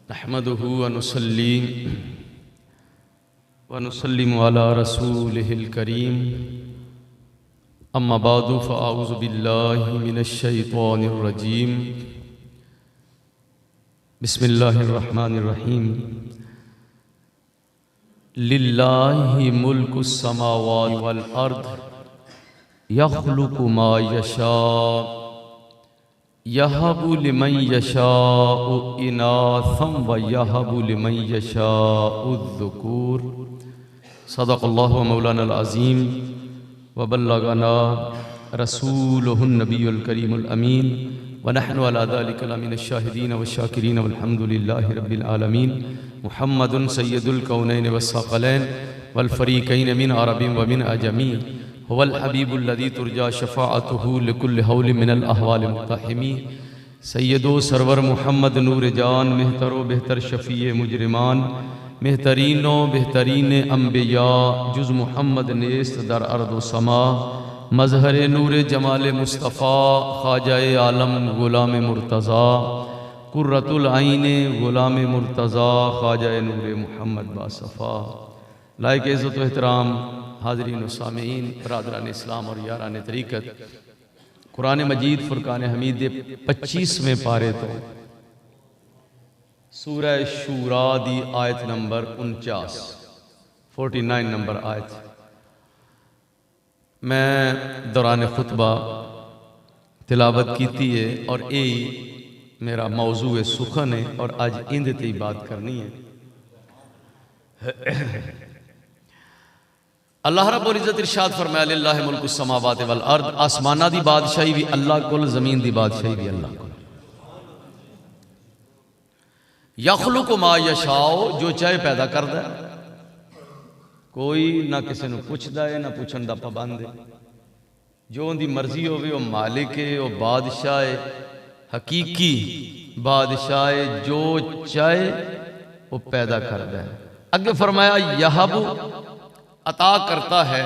नहमदुहु व नुसल्ली व नुसल्लिमु अला रसूलिहिल करीम अम्मा बादु फ़अऊज़ु बिल्लाहि मिनश शैतानिर रजीम बिस्मिल्लाहिर रहमानिर रहीम लिल्लाहि मुल्कुस समावाति वल अर्द यख्लुकु मा यशा यहबु लिमन यशाउ इनाथम व यहबु लिमन यशाउ ज़ुकूर। सदक़ल्लाहु मौलाना अज़ीम व बल्लगना रसूलुहुन नबियुल करीमुल अमीन व नहनु अला ज़ालिका लमिनश शाहिदीन व शाकिरीन वल्हम्दुलिल्लाहि रब्बिल आलमीन। मुहम्मदुन सय्यदुल कौनैन वस सक़लैन वल फ़रीक़ैन मिन अरबिन व मिन अजमी हुवल हबीबुल लज़ी तुरजा शफ़ाअतुहु लिकुल्लि हौलिन मिनल अहवाल मुक़्तहिमी। सय्यदो सरवर मुहम्मद नूर जान मेहतरो बेहतर शफ़ीए मुजरिमान मेहतरीनो बेहतरीन अम्बिया जुज़ मुहम्मद नेस्त दर अर्द समा मज़हर नूर जमाल मुस्तफ़ा ख्वाजाए आलम ग़ुलाम मुर्तज़ा कुर्रतुल आइन ग़ुलाम मुर्तज़ा ख्वाजाए नूर मुहम्मद बासफ़ा। लायक इज़्ज़त व एहतराम हाज़रीन व सामीईन बरादरान इस्लाम और यारान तरीक़त, कुरान मजीद फ़ुरक़ान हमीद 25वें पारे तो सूरह शूरा दी आयत नंबर 49 नंबर आयत मैं दौरान खुतबा तिलावत की है और यही मेरा मौजू सुखन है और आज इंद ते बात करनी है। अल्लाह रब्बुल इज़्ज़त इरशाद फरमाया लिल्लाहि मुल्कुस समावाति वल अर्द, आसमाना दी बादशाही भी अल्लाह कोल, ज़मीन दी बादशाही भी अल्लाह कोल। यख्लुकु मा यशाओ, जो चाहे पैदा करदा है, कोई ना किसी नूं पुछदा है ना पुछण दा पाबंद है। जो उनकी मर्जी होवे वो मालिक है, वो बादशाह है, हकीकी बादशाह है, जो चाहे वो पैदा करदा है। अगे फरमाया यहबु, अता करता है,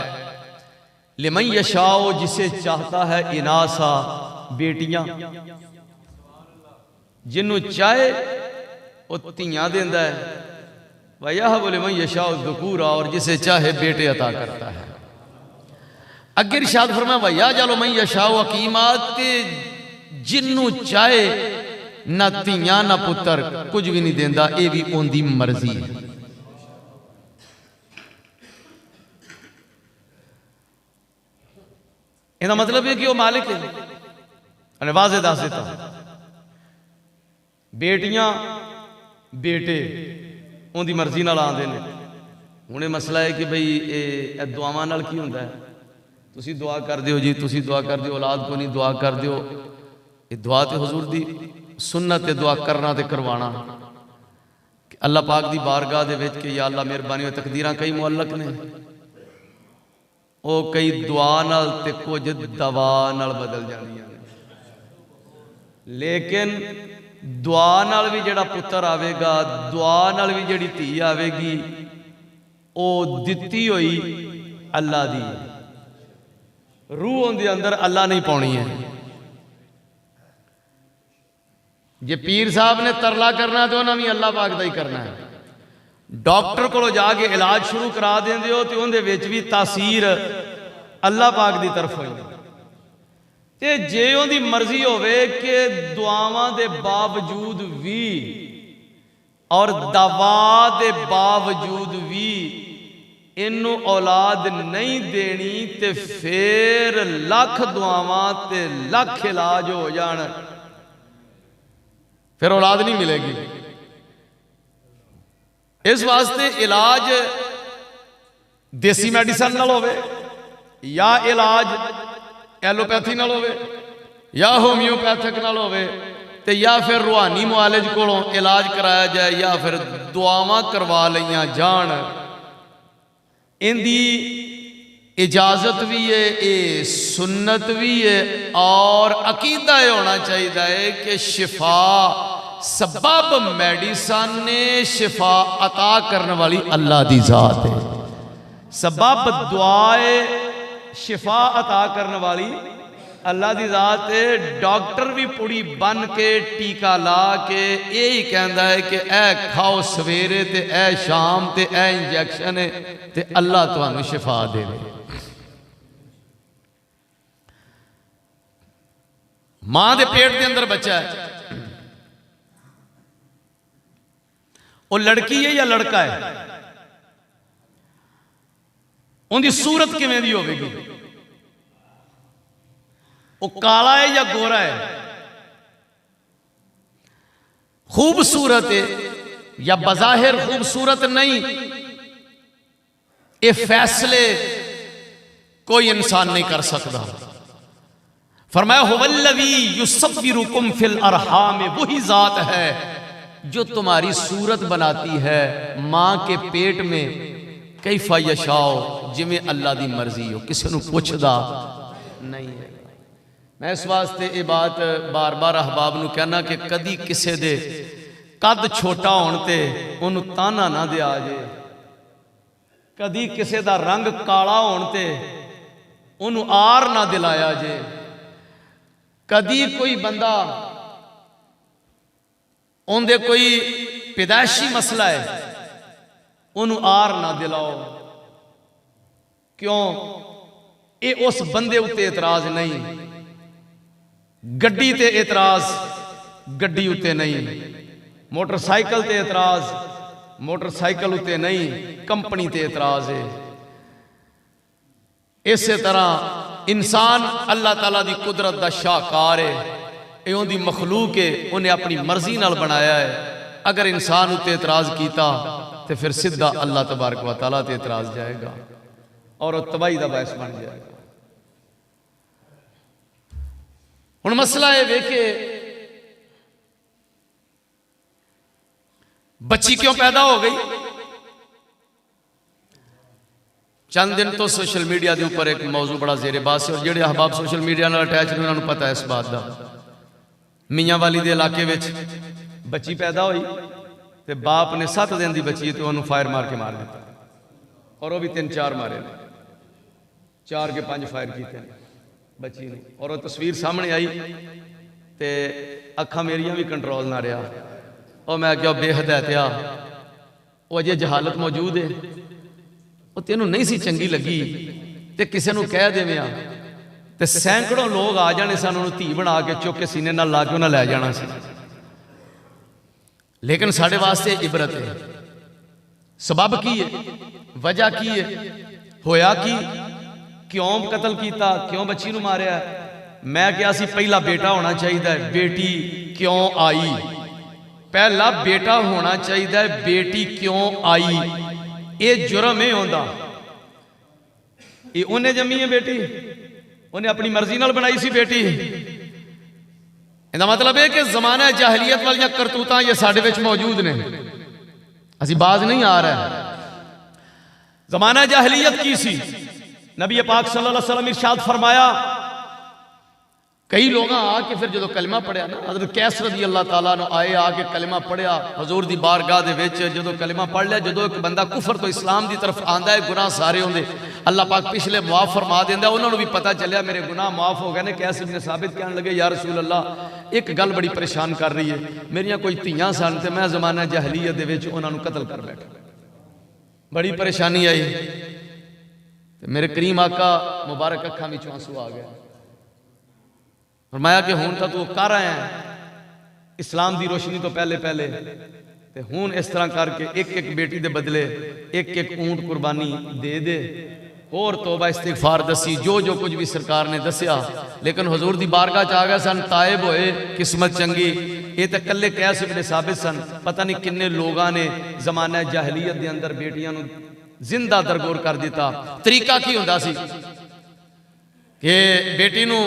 लिमन यशाओ, जिसे चाहता है, इनासा, बेटियां, जिन्हों चाहे वो तियां देंदा है, वयहबु लिमन यशाओ ज़ुकूरा, और जिसे चाहे बेटे अता करता है। अगे इरशाद फरमाया वयजअलु मन यशाओ अकीमात, जिन्हों चाहे ना तियां ना पुत्र कुछ भी नहीं देंदा, ये भी उनकी मर्जी है। इसका मतलब है कि वो मालिक है। वाज़े दस देता, बेटियां बेटे उनकी मर्जी नाल आंदे ने। हुणे मसला है कि भाई ये दुआवां नाल की हुंदा है, तुसी दुआ कर दियो जी, तुसी दुआ कर दियो, औलाद को नहीं दुआ कर दियो। ये दुआ तो हुजूर दी सुन्नत है, दुआ करना ते करवाना। अल्लाह पाक दी बारगाह दे विच कि या अल्लाह मेहरबानी, तकदीरां कई मुअल्लक ने, वो कई दुआ नाल ते कुछ दवा नाल बदल जांदियां ने। लेकिन दुआ नाल भी जिहड़ा पुत्र आवेगा, दुआ नाल भी जिहड़ी धी आवेगी, वो दित्ती हुई अल्लाह दी रूह उनके अंदर अल्लाह नहीं पाउणी है। जे पीर साहब ने तरला करना तो उन्हें भी अल्लाह पाक दा ही करना है। डॉक्टर को जाके इलाज शुरू करा देंदे हो तो उनदे विच भी तासीर अल्लाह पाक दी तरफ होई। ते जे उनदी मर्जी होवे कि दुआवां दे बावजूद भी और दवा दे बावजूद भी इनू औलाद नहीं देनी, ते फिर लख दुआवां ते लख इलाज हो जान, फिर औलाद नहीं मिलेगी। इस वास्ते इलाज देसी मेडिसिन नाल होवे, या इलाज एलोपैथी नाल होवे, या होम्योपैथिक नाल होवे, ते या फिर रूहानी मुआलिज कोलों इलाज कराया जाए, या फिर दुआवां करवा लिया जान। इनकी इजाजत भी है, ये सुन्नत भी है, और अकीदा होना चाहिए कि शिफा सबब मेडिसन ने, शिफा अता करने वाली अल्लाह दी जात है। सबब दुआए शिफा अता करने वाली अल्लाह दी जात है। डॉक्टर भी पुड़ी बन के टीका ला के यही कहता है कि ए खाओ सवेरे ते ए शाम ते ए इंजैक्शन है ते अल्लाह तुहानू शिफा देवे। मां दे पेट के अंदर बच्चा है, वो लड़की है या लड़का है, उनकी सूरत किवें दी होवेगी, वो काला है या गोरा है, खूबसूरत है या बज़ाहिर खूबसूरत नहीं, ये फैसले कोई इंसान नहीं कर सकता। फरमाया हुवल्लज़ी युसव्विरुकुम फिल अरहाम, वही जात है जो तुम्हारी सूरत बनाती है मां के पेट में, कैफा यशाओ, जिमें अल्लाह दी मर्जी हो, किसी को पुछदा नहीं है। मैं इस वास्ते ये बात बार बार अहबाब नूं कहना कि कदी किसी दे कद छोटा होने ते उन्होंने ताना ना दिया जे, कदी किसी दा रंग काला होने ते उन्होंने आर ना दिलाया जे, कदी कोई बंदा उनके कोई पैदाइशी मसला है उन्होंने आर ना दिलाओ। क्यों? ये उस बंदे उत्ते एतराज नहीं, गड्डी ते एतराज गड्डी उत्ते नहीं, मोटरसाइकिल ते एतराज मोटरसाइकिल उत्ते नहीं, कंपनी ते एतराज है। इस तरह इंसान अल्लाह ताला दी कुदरत दा शाहकार है, ये उनकी मखलूक है, उन्हें अपनी मर्जी नाल बनाया है। अगर इंसान उत्ते एतराज किया तो फिर सीधा अल्लाह तबारक व तआला ते एतराज जाएगा और तबाही का बायस बन जाएगा। हुण मसला है वेखे बच्ची क्यों पैदा हो गई। चंद दिन तो सोशल मीडिया के ऊपर एक मौजू बड़ा जेरे बास है और जो अहबाब सोशल मीडिया नाल अटैच ने उन्होंने पता है इस बात का। मियाँ वाली के इलाके में बच्ची पैदा हुई तो बाप ने 7 दिन की बच्ची तो उन्होंने फायर मार के मार दिता और वो भी 3-4 मारे, 4 के 5 फायर किए बच्ची ने। और वो तस्वीर सामने आई तो अखा मेरिया भी कंट्रोल ना रहा और मैं क्या बेहदायतिया वो अजे जहालत मौजूद है, वो तेनों नहीं सी चंगी लगी तो किसी को कह देवे तो सैकड़ों लोग आ जाने सन उन्होंने धी बना के चुक के सीने नाल ला के उन्हें लै जाना सी। लेकिन साढ़े वास्ते इबरत है। सबब की है, वजह की है, होया की, क्यों कतल किया, क्यों बच्ची नूं मारिया। मैं क्या सी पहला बेटा होना चाहिए, बेटी क्यों आई, पहला बेटा होना चाहिए, बेटी क्यों आई। ये जुर्म है होंदा, ये उन्हें जमी है बेटी, उन्हें अपनी मर्जी नाल बनाई सी बेटी। इसका मतलब है कि जमाना जाहलीयत वाली करतूतां ये साडे विच मौजूद ने, असी बाज नहीं आ रहा है। जमाना जाहलीयत की सी, नबी पाक सल्लल्लाहु अलैहि वसल्लम इरशाद फरमाया, कई लोग आके फिर जो कलमा पढ़िया ना, हज़रत कैस रज़ी अल्लाह तआला ने आए आके कलमा पढ़िया हजूर दी बारगाह दे विच, जो कलमा पढ़ लिया, जो एक बंदा कुफर तो इस्लाम की तरफ आंदा है, गुनाह सारे होंदे अल्लाह पाक पिछले मुआफ फरमा देंदा, उन्होंने भी पता चलिया मेरे गुनाह माफ हो गए ने। कैस इब्न साबित कहने लगे, या रसूल अल्लाह एक गल बड़ी परेशान कर रही है, मेरिया कोई धीयां सन ते मैं जमाना जहलीयत दे विच उन्हां नूं कतल कर बैठा, बड़ी परेशानी आई। मेरे करीम आका मुबारक अखां विचों आंसू आ गए। फरमाया कि हुण तां तू कर आया इस्लाम की रोशनी तो पहले पहले, ते हुण इस तरह करके एक एक बेटी दे बदले एक एक ऊंट कुर्बानी दे दे। और तौबा इस्तिगफार दसी, जो जो कुछ भी सरकार ने दसिया। लेकिन हजूर दी बारगाह च आ गए सन, तायब होए, किस्मत चंगी। ये तो कल्ले कैस इब्न साबित सन, पता नहीं किन्ने लोगों ने जमाना जाहलीयत के अंदर बेटियां नूं जिंदा दरगोर कर दिता। तरीका की हुंदा सी कि बेटी नूं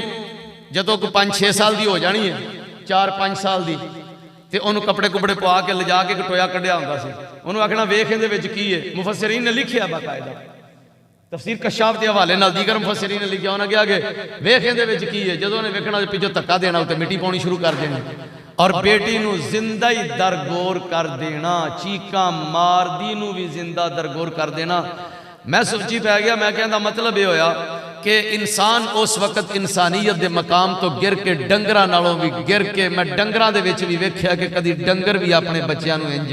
जदों कोई 5-6 साल की हो जानी है, 4-5 साल की, तो उन्होंने कपड़े कुपड़े पवा के लिजा के टोया कढ़िया होंदा सी। उन्होंने आखना वेख इहदे विच की है। मुफस्सिरीन ने लिखिया बाकायदा, तफसीर कशाफ के हवाले नाल दीगर मुफस्सिरीन ने लिखिया, उन्होंने कहा कि वेख इहदे विच की है। जदों उन्हें वेखना पिछों धक्का देना, उत्ते मिट्टी पाउणी शुरू कर देनी और बेटी नूं जिंदा ही दरगोर कर देना, चीकां मारदी नूं भी जिंदा दरगोर कर देना। मैं सोची पै गया, मैं कहता मतलब ये होया कि इंसान उस वक्त इंसानियत के मकाम तो गिर के डंगरां नालों भी गिर के, मैं डंगरां दे विच भी वेख्या कि कदी डंगर भी अपने बच्चों नूं इंज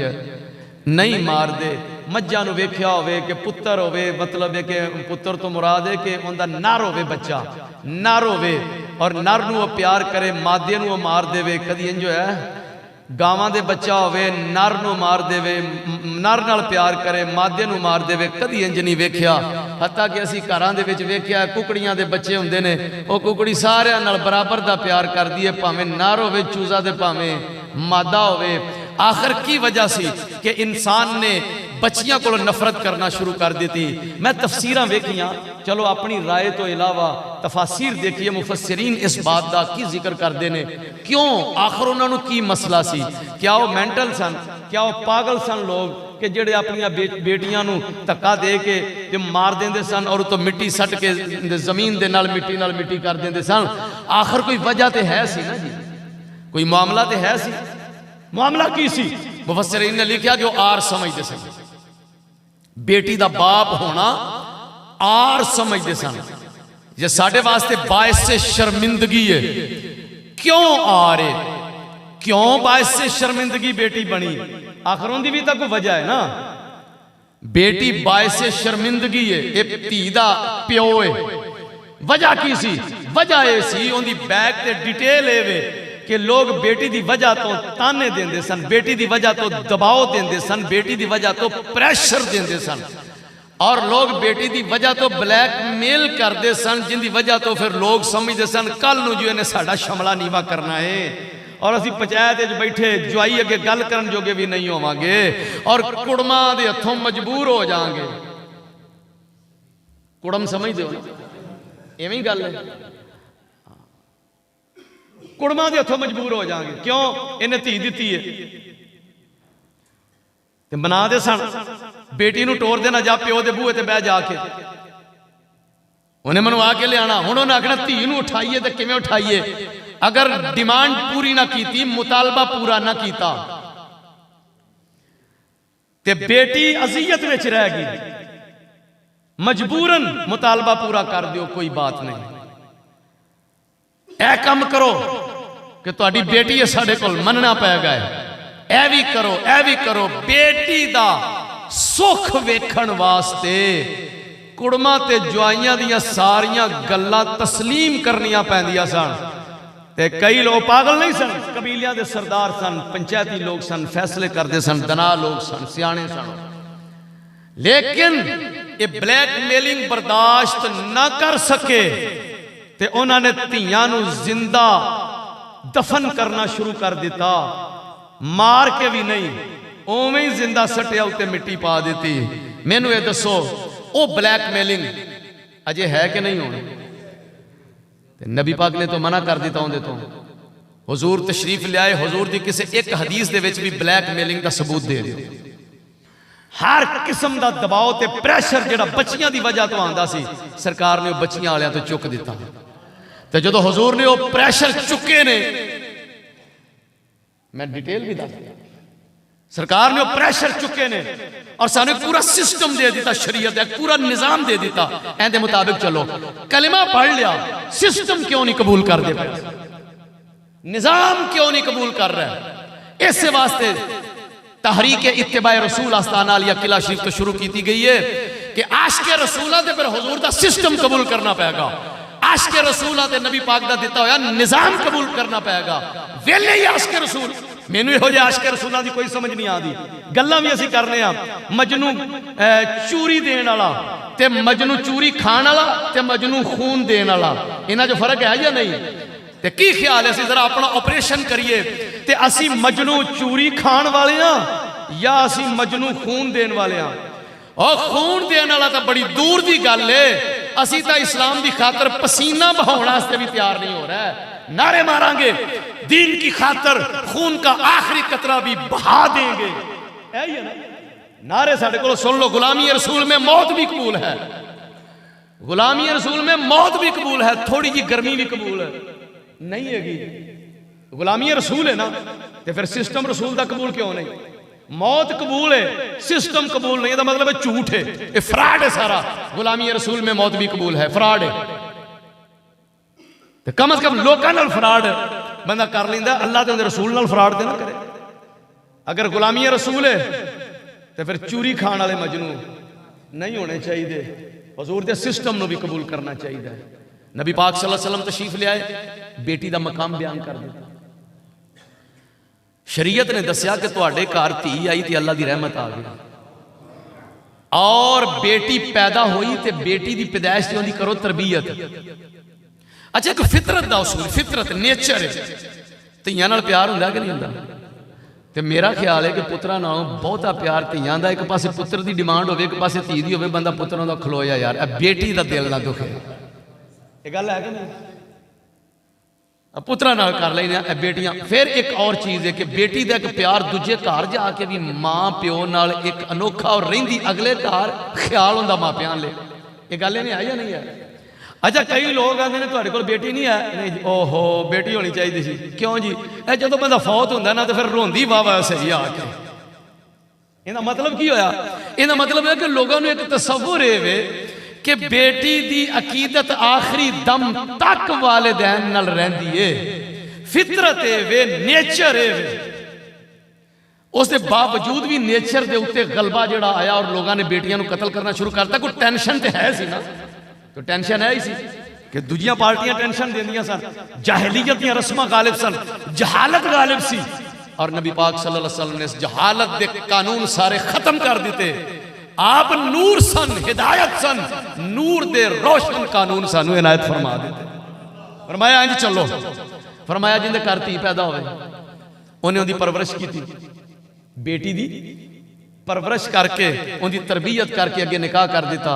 नहीं मारदे। मज्जां नूं वेख्या होवे कि पुत्तर होवे, मतलब है कि पुत्तर तो मुराद है कि उनका नर होवे, बच्चा नर होवे और नर नूं प्यार करे, मादे नूं मार देवे। कदी इंज होया गावां दे बच्चा होवे, नर नूं मार देवे, नर नाल प्यार करे, मादे नूं मार देवे, कदी इंज नहीं वेख्या। हत्ता कि असीं घरां दे विच वेख्या कुकड़ियां दे बच्चे हुंदे ने, वो कुकड़ी सारियां नाल बराबर दा प्यार करदी है, भावें नर होवे चूजा ते भावें मादा होवे। आखिर की वजह सी कि इंसान ने बच्चियां को नफरत करना शुरू कर दी थी। मैं तफसीरां वेखियां, चलो अपनी राय तो इलावा तफासिर देखिए, मुफस्सिरीन इस बात का की जिक्र करते हैं, क्यों आखिर उन्होंने की मसला सी। क्या वो मेंटल सन, क्या वो पागल सन लोग कि जेड़े अपनियां बेटियां नूं धक्का दे के ते मार देंदे सन और तो मिट्टी सट के जमीन दे नाल मिट्टी कर देंदे सन। आखिर कोई वजह तो है सी ना जी, कोई मामला तो है सी। मामला की सी? मुफस्सिरीन ने लिखा कि वो आर समझते सन, बेटी दा बाप होना आर समझते सन। ये साडे वास्ते बायस से शर्मिंदगी है। क्यों आर है, क्यों बायस से शर्मिंदगी बेटी बनी? आखिर उनकी भी तो कोई वजह है ना। बेटी बायस से शर्मिंदगी है, एक धी दा प्यो है। वजह की सी? वजह यह सी उनकी बैग ते डिटेल है कि लोग बेटी की वजह तो ताने देंदे सन, बेटी की वजह तो दबाव देंदे सन, बेटी की वजह तो प्रेशर देंदे सन, और लोग बेटी की वजह तो ब्लैकमेल करते सन, जिनकी वजह तो फिर लोग समझते सन कल नूं जो इन्हें साडा शमला नीवा करना है और असीं पंचायत बैठे जुआई अगे गल करन जोगे भी नहीं होवांगे और कुड़मां दे हत्थों मजबूर हो जाएंगे। कुड़म समझते हो ना, इवें ही गल है। कुड़मां दे हत्थों मजबूर हो जाएंगे। क्यों? इन्हें धी दी है ते मना दे सन, बेटी नूं टोर देना जा प्यो दे बूहे ते बह जाके, उन्हें मनवा के लिया। हुण उन्हें आखना धी नूं उठाइए तो किवें उठाइए? अगर डिमांड पूरी ना की, मुतालबा पूरा ना किया ते बेटी अजियत विच रह गई। मजबूरन मुतालबा पूरा कर दियो, कोई बात नहीं, ऐ काम करो कि तुहाडी बेटी है, साडे कोल मनना पैगा, ऐ भी करो, ऐ भी करो। बेटी दा सुख वेखण वास्ते कुड़मा ते जुआइयां दियां सारियां गल्लां तस्लीम करनियां पैंदियां सन। ते कई लोग पागल नहीं सन, कबीलियां दे सरदार सन, पंचायती लोग सन, फैसले करते सन, दना लोग सन, सियाणे सन, लेकिन ये ब्लैकमेलिंग बर्दाश्त ना कर सके ते उन्होंने धीयां नूं जिंदा दफन करना शुरू कर दिता। मार के भी नहीं, उवें ही जिंदा सटिया उत्ते मिट्टी पा दी। मैनू ये दसो वो ब्लैकमेलिंग अजे है कि नहीं होनी? नबी पाक ने तो मना कर दिता उहदे तो। हुजूर तशरीफ लियाए, हुजूर दी किसी एक हदीस दे विच भी ब्लैकमेलिंग का सबूत दे दिओ। हर किस्म का दबाव ते प्रेशर जिहड़ा बच्चियां दी वजह तो आंदा सी, सरकार ने बच्चियां वालियां तो चुक दिता। तो जो हुजूर ने वो प्रेशर चुके ने, मैं डिटेल भी दस, सरकार ने वो प्रेशर चुके ने और सानू पूरा सिस्टम दे दिता, शरीयत एक पूरा निजाम दे दिता, ऐदे मुताबिक चलो। कलिमा पढ़ लिया, सिस्टम क्यों नहीं कबूल कर दे, निजाम क्यों नहीं कबूल कर रहा है? इस वास्ते तहरीक इत्तिबाए रसूल आस्ताना अलिया किला शरीफ तो शुरू की गई है कि आशिक़े रसूल दे फिर हुजूर दा सिस्टम कबूल करना पेगा, आशिक़े रसूल ते नबी पाक दा दिता होया निजाम कबूल करना पेगा। वेले ही आशिक़े रसूल, मैनू इहो जिहे आशिक़े रसूलां दी कोई समझ नहीं आती। गल्लां भी असीं करने आ, मजनू चूरी देण वाला ते मजनू चूरी खाण वाला ते मजनू खून देण वाला, इन्हां च फर्क है या नहीं? ते की ख्याल है असीं जरा अपना ऑपरेशन करिए ते असीं मजनू चूरी खाण वाले हां या असीं मजनू खून देण वाले हां? और खून देण वाला तो बड़ी दूर की गल है, असीं तां इस्लाम की खातर पसीना बहाउण वास्ते भी तैयार नहीं हो रहा है। नारे मारांगे दीन की खातर, खून का आखिरी कतरा भी बहा देंगे, है ना नारे साडे कोल सुन लो। गुलामी रसूल में मौत भी कबूल है, गुलामी रसूल में मौत भी कबूल है, थोड़ी जी गर्मी भी कबूल है नहीं हैगी। गुलामी रसूल है ना, तो फिर सिस्टम रसूल का कबूल क्यों नहीं? मौत कबूल है, सिस्टम कबूल नहीं, मतलब है झूठ है, ये फ्रॉड है सारा। गुलामी रसूल में मौत भी कबूल है, फ्रॉड है। तो कम से कम लोगों नाल फ्रॉड बंदा कर लेंदा, अल्लाह ते रसूल नाल फ्रॉड ते ना करे। अगर गुलामी रसूल है तो फिर चूरी खाण वाले मजनू नहीं होने चाहिए। हजूर के सिस्टम को भी कबूल करना चाहिए। नबी पाक सल्लल्लाहु अलैहि वसल्लम तशरीफ ले आए, बेटी का मकाम बयान कर दिया। शरीयत ने दसिया कि तुहाडे घर धी आई तो अल्लाह की रहमत आ गई, और बेटी पैदा हुई तो बेटी की पैदाइश की करो तरबियत। अच्छा, एक फितरत का उसूल, फितरत नेचर है, धीयां नाल प्यार हुंदा कि नहीं हुंदा? तो मेरा ख्याल है कि पुत्रा नालों बहुता प्यार धीयां दा। एक पासे पुत्र की डिमांड हो, एक पासे धी दी हो, बंदा पुत्रों का खलोया यार, बेटी का दिल ना दुखे। ये गल है कि नहीं? पुत्रा नाल कर लेने बेटियां। फिर एक और चीज़ है कि बेटी का एक प्यार दूजे घर जाके भी माँ प्यो नाल एक अनोखा और रहिंदी अगले घर ख्याल होंदा मापियां ले। ये गल नहीं है या नहीं है? अच्छा, कई लोग आते हैं तुहाडे कोल बेटी नहीं है, नहीं ओहो बेटी होनी चाहिए सी। क्यों जी? जो बंदा फौत होंदा ना तो फिर रोंदी वाह सही आके। इहदा मतलब की होया? इहदा मतलब है कि लोगों को एक तसव्वुर है कि बेटी दी अकीदत आखिरी दम तक वालिदैन नाल रहिंदी है, फितरत है वे, नेचर है वे। उसके बावजूद भी नेचर के उत्ते गलबा जिहड़ा आया और लोगों ने बेटियां को कतल करना शुरू करता। कोई टेंशन तो है सी ना, तो टेंशन है ही सी कि दूजियां पार्टियां टेंशन देंदियां सन, जाहिलियत दी रस्मां गालिब सन, जहालत गालिब सी, और नबी पाक सल्लल्लाहु अलैहि वसल्लम ने इस जहालत के कानून सारे खत्म कर दिते। आप नूर सन, हिदायत सन, नूर दे रोशन कानून सानू इनायत फरमा देते। फरमाया इंज चलो, फरमाया जिंदे घर धी पैदा होवे उन्हें उनकी परवरिश की, बेटी दी परवरिश करके उनकी तरबियत करके अगे निकाह कर दिता।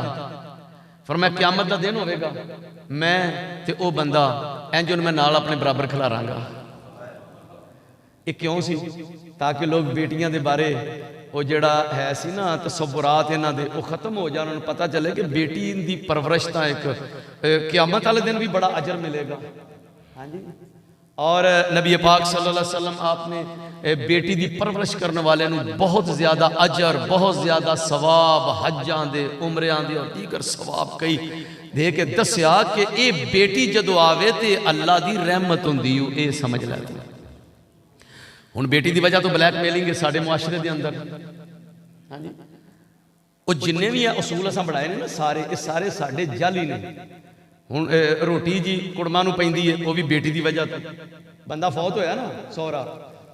फरमाया क़यामत का दिन होगा, मैं ते ओ बंदा इंज मैं नाल अपने बराबर खिलारांगा। ये क्यों सी? ताकि लोग बेटियां दे बारे वो जड़ा है सी ना तसव्वुरात इन्हां दे वो खत्म हो जाए, उन्हें पता चले कि बेटी दी परवरिश तो एक क़यामत वाले दिन भी बड़ा अजर मिलेगा। हाँ जी। और नबी पाक सल्लल्लाहु अलैहि वसल्लम आपने बेटी की परवरिश करने वाले बहुत ज़्यादा अजर, बहुत ज़्यादा सवाब, हज्जां दे, उमरियां दे और दीगर सवाब कई दे के दस्या कि ये बेटी जदों आवे तो अल्लाह की रहमत हुंदी, ये समझ लेते। हुण बेटी की वजह तो ब्लैकमेलिंग है साडे मुआशरे के अंदर। हाँ जी, वो जिन्ने भी उसूल असां बनाए ने ना सारे, ये सारे साडे जाली ने। हुण रोटी जी कुड़मां नूं पैंदी है, वो भी बेटी की वजह तो। बंदा फौत होया ना सौहरा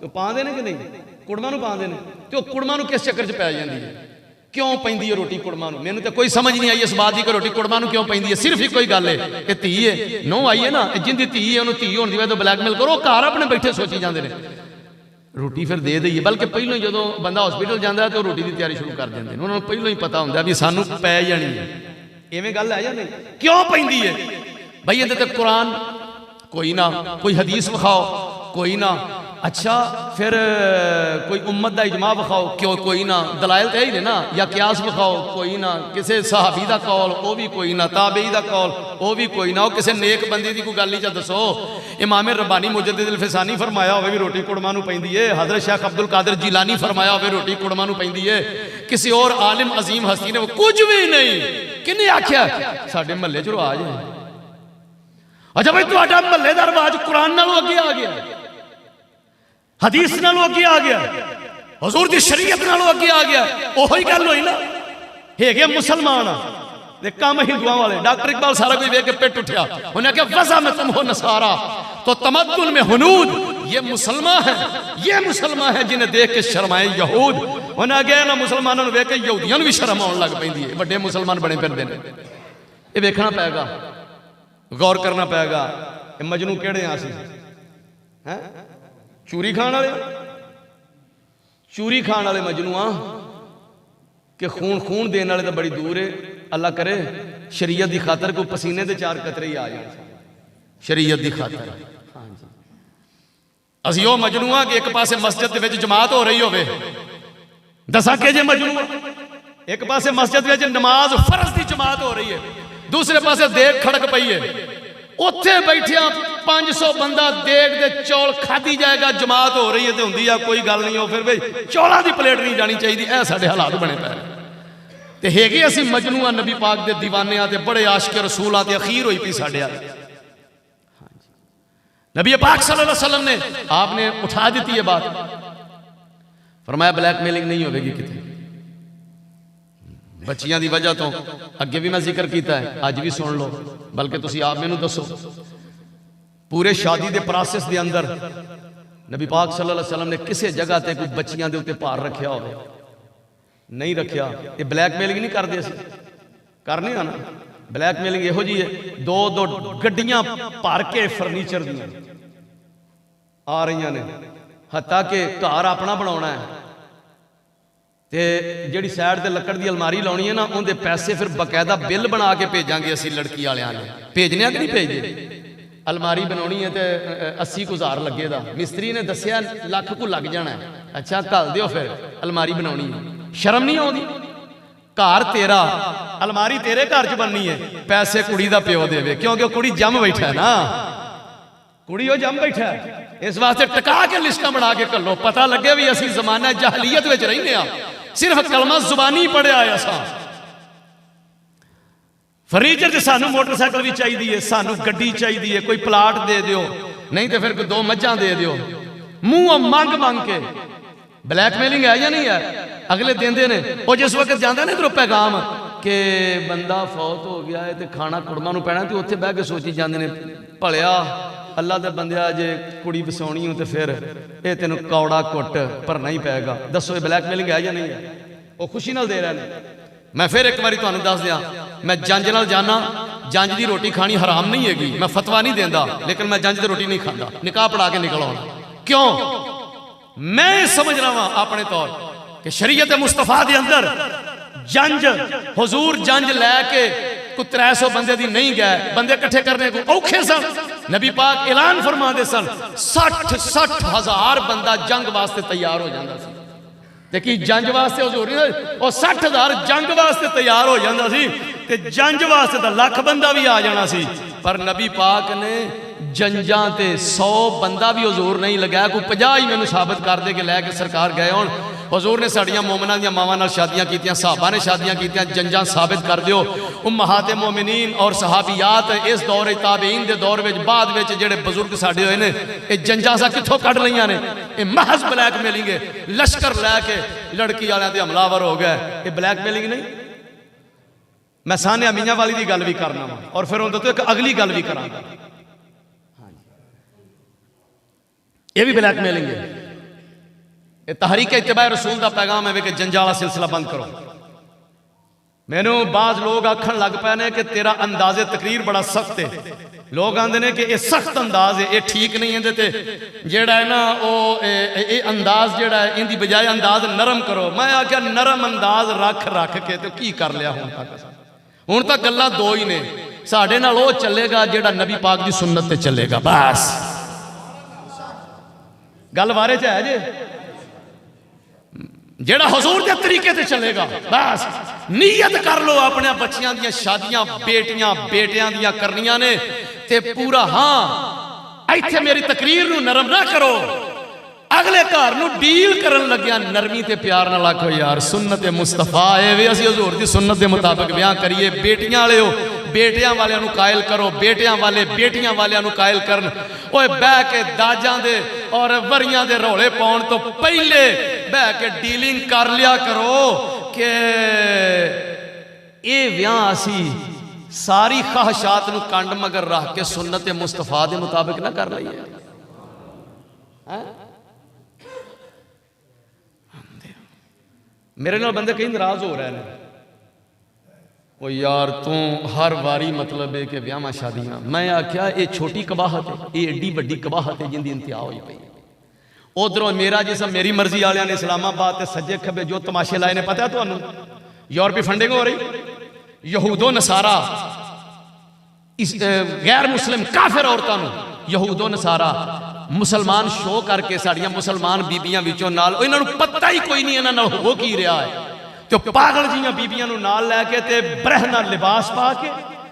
तो पांदे ने कि नहीं? कुड़मां नूं पांदे ने, तो कुड़मां नूं किस चक्कर च पै जांदी है? क्यों पैंदी है रोटी कुड़मां नूं? मैनूं तो कोई समझ नहीं आई इस बात की कि रोटी कुड़मां नूं क्यों पैंदी है। सिर्फ ही कोई गल है, ये धी है, नूं आई है ना, जिंदी धी है उन्होंने धी होने की वजह तो ब्लैकमेल करो। घर अपने बैठे सोची जाते हैं रोटी फिर दे दईए, बल्कि पहलों ही जो बंदा हॉस्पिटल जाता है तो रोटी की तैयारी शुरू कर देंगे। उन्होंने पहलों ही पता होंगे भी सानू पै जानी है। इवें गल है या नहीं? क्यों पैंदी है भाई? ये तो कुरान कोई ना, कोई हदीस विखाओ कोई ना, अच्छा फिर कोई उम्मत का इजमा विखाओ क्यों कोई ना, दलाइल तो यही ना, या क्यास विखाओ कोई ना, किसी सहाबी का कौल वो भी कोई ना, ताबई का कौल वो भी कोई ना, वो किसी नेक बंदे की कोई गल ही च दसो। इमाम रब्बानी मुजद्दिद फिसानी फरमाया हो भी रोटी कुड़मां नूं पैंदी है, हज़रत शेख अब्दुल कादिर जिलानी फरमाया हो रोटी कुड़मां नूं पैंदी है, किसी और आलिम अजीम हस्ती ने कुछ भी नहीं। किन्ने आख्या? साडे महल्ले च रिवाज है। अच्छा भाई तुहाडा महल्ले दा रिवाज कुरान नालों अगे आ गया, हदीस नालों अगे आ गया, हुजूर दी शरीयत नालों अगे आ गया। ओही गल होई ना, है मुसलमान काम हिंदुओं वाले। डॉक्टर इकबाल सारा कोई देख के पेट उठा, उन्हें कहा वज़ा में तुम हो नसारा तो तमद्दुन में हुनूद, ये मुसलमान है, ये मुसलमान है जिन्हें देख के शर्माए यहूद। उन्हें गया ना मुसलमानों देख के यहूदियों भी शर्म आने लग पैंदी है। वड्डे मुसलमान बने फिरदे ने, ये देखना पेगा, गौर करना पेगा। मजनू केड़े आ सी हैं? चूरी खाण वाले, चूरी खाण वाले मजनू आ कि खून खून देने वाले तो बड़ी दूर है। अल्लाह करे शरीयत की खातर कोई पसीने के 4 कतरे ही आ जाए शरीयत की खातर। हाँ जी, असी वो मजनू हाँ कि एक पासे मस्जिद के जमात हो रही होवे, दसा के जे मजनू, एक पासे मस्जिद में नमाज फर्ज की जमात हो रही है, दूसरे पासे देग खड़क पई है, उत्थे बैठिया 500 बंदा देग दे चौल खाधी जाएगा, जमात हो रही है तो होंदी आ कोई गल नहीं हो, फिर भाई चौलों की प्लेट नहीं जानी चाहिए। ऐ साडे हालात बने पे ते हैगे असीं मजनू आ नबी पाक दे दीवाने आ ते बड़े आशिक रसूल आ ते अखीर होई पई साडे आ। नबी पाक सल्लल्लाहु अलैहि वसल्लम ने आपने उठा दी ये बात, फरमाया ब्लैकमेलिंग नहीं होगी कितनी। बच्चियां की वजह तो अगे भी मैं जिक्र किया है, अज भी सुन लो, बल्कि तुसी आप मैनू दसो पूरे शादी के प्रोसेस के अंदर नबी पाक सल्लल्लाहु अलैहि वसल्लम ने किसी जगह ते कोई बच्चियां के उत्ते भार रखा हो नहीं रखा। ये ब्लैकमेलिंग नहीं करते, असीं करने ना ब्लैकमेलिंग इहो जी है, दो दो गड्डियां भर के फर्नीचर दियां आ रही ने, हत्ता कि घर अपना बनाना है ते जिहड़ी साइड ते लकड़ की अलमारी लाउणी है ना, उहदे पैसे फिर बकायदा बिल बना के भेजांगे असीं लड़की वालियां ने, भेजने कि नहीं भेजदे। अलमारी बनानी है तो 80,000 लगेगा, मिस्त्री ने दसिया लख को लग जाना है। अच्छा घल दिओ फिर अलमारी बनानी है, शर्म नहीं आउंदी? घर तेरा, अलमारी तेरे घर च बननी है, पैसे कुड़ी दा प्यो देवे, क्योंकि कुड़ी जम बैठा है ना, कुड़ी वो जम बैठा है। इस वास्ते टका के लिस्टा बना के घलो, पता लगे भी असीं जमाना जहलीयत विच रहिंदे आ, सिर्फ कलमा जुबानी पढ़िया है असां। फर्नीचर से सानू मोटरसाइकिल भी चाहिए, सानू गड्डी चाहिए, कोई प्लाट दे दियो, नहीं तो फिर 2 मझां दे दियो, मुंह मंग मंग के। ब्लैकमेलिंग है या नहीं है? अगले देंदे ने, वो जिस वक्त जाता ना इधरों पैगाम कि बंदा फौत हो गया है तो खाना कुड़मा नूं पैना, तो उत्थे बह के सोची जाते हैं भलिया अल्लाह दे बंदिया जे कुड़ी वसाउणी हो तो फिर ये तेन कौड़ा कुट भरना ही पैगा। दसो ये ब्लैकमेलिंग है या नहीं है? वो खुशी नाल दे रहे हैं। मैं फिर एक बार तुहानूं दस दियां, मैं जंज नाल जाना, जंज की रोटी खानी हराम नहीं हैगी, मैं फतवा नहीं देंदा, लेकिन मैं जंज की रोटी नहीं खाता, निकाह पढ़ा के निकल आना। क्यों? मैं समझ रहा हूं अपने तौर कि शरीयत मुस्तफा के अंदर जंज हुजूर जंज लैके को 300 बंदे दी नहीं गए, बंदे इकट्ठे करने को औखे सन। नबी पाक ऐलान फरमा दे सन 60 हज़ार बंदा जंग वास्ते तैयार हो जाता सी। देखी जंज वास्ते हुजूर नहीं, और 60,000 जंग वास्ते तैयार हो जाता सी, ते जंज वास्ते तो लाख बंदा भी आ जाना सी। पर नबी पाक ने जंजां ते 100 बंदा भी हुजूर नहीं लगाया, कोई 50 ही मैनू साबित कर दे के लैके सरकार गए होण। हुजूर ने साड़ियां मोमिनां दियां मावां नाल शादियां कीतियां, सहाबा ने शादियां कीतियां, जंजां साबित कर दिओ। उम्महाते मोमिनीन और सहाबियात इस दौर ताबीन दे दौर विच बाद विच जिहड़े बुजुर्ग साडे होए ने, ये जंजां सा कित्थों कढ लईआं ने? ये महज ब्लैकमेलिंग है, लश्कर लैके लड़की वालियां ते हमलावर हो गए। ये ब्लैकमेलिंग नहीं? मैं सानिया मियां वाली की गल भी करना वा और फिर उन्होंने तो एक अगली गल भी करांगा। ये भी ब्लैकमेलिंग है। ये तहरीक इत्तिबा रसूल का पैगाम है कि जंजा वाला सिलसिला बंद करो। मैनू बाज लोग आखन लग पे ने कि तेरा अंदाजे तकरीर बड़ा सख्त है। लोग आंदे ने कि ये सख्त अंदाज है, ये ठीक नहीं है, ते जेड़ा है ना वो ये अंदाज जेड़ा है इनकी बजाय अंदाज नरम करो। मैं आख्या नरम अंदाज रख रख के तो की कर लिया हुण तक? हुण तक गल्लां दो ही ने, साडे नाल वो चलेगा जेड़ा नबी पाक की सुन्नत ते चलेगा, बस गल बारे च है जे, जेड़ा हुजूर के तरीके से चलेगा। बस नीयत कर लो अपने बच्चियां दी शादियां बेटियां बेटियां दियां करनियां ने ते पूरा, हाँ इत्थे मेरी तकरीर नू नरम ना करो, अगले घर नू डील करन लग्या नरमी ते प्यार नाल आखो यार सुन्नत मुस्तफा है वे, असीं हुजूर दी सुन्नत दे मुताबिक ब्याह करिए। बेटियां वाले हो बेटियां वालियां नू कायल करो, बेटियां वाले बेटियां वालियां नू कायल करन। ओए बह के दाजां दे और वरियां दे रौले पाउण तो पहले बह के डीलिंग कर लिया करो कि ये ब्याह असी सारी ख्वाहिशात नू कंड मगर रख के सुन्नत मुस्तफा दे मुताबिक ना कर लईए। मेरे नाल बंदे कई नाराज हो रहे हैं, ओ यार तू हर वारी मतलब है कि ब्याह शादियां। मैं आख्या ये छोटी कबाहत है, ये एडी वड्डी कबाहत है जिंदी इंतहा हुई पई। उधरों मेरा जिसम मेरी मर्जी वाले ने इस्लामाबाद के सज्जे खब्बे जो तमाशे लाए ने, पता है तुहानू? यूरोपी फंडिंग हो रही, यहूदो नसारा गैर मुस्लिम काफिर औरतों यहूदो नसारा मुसलमान शो करके साड़ियां मुसलमान बीबियां विचों नाल, इन्होंने पता ही कोई नहीं इन्हां नाल हो की रहा है, तो पागल जियां बीबियां नूं नाल लैके ते ब्रहना लिबास पा के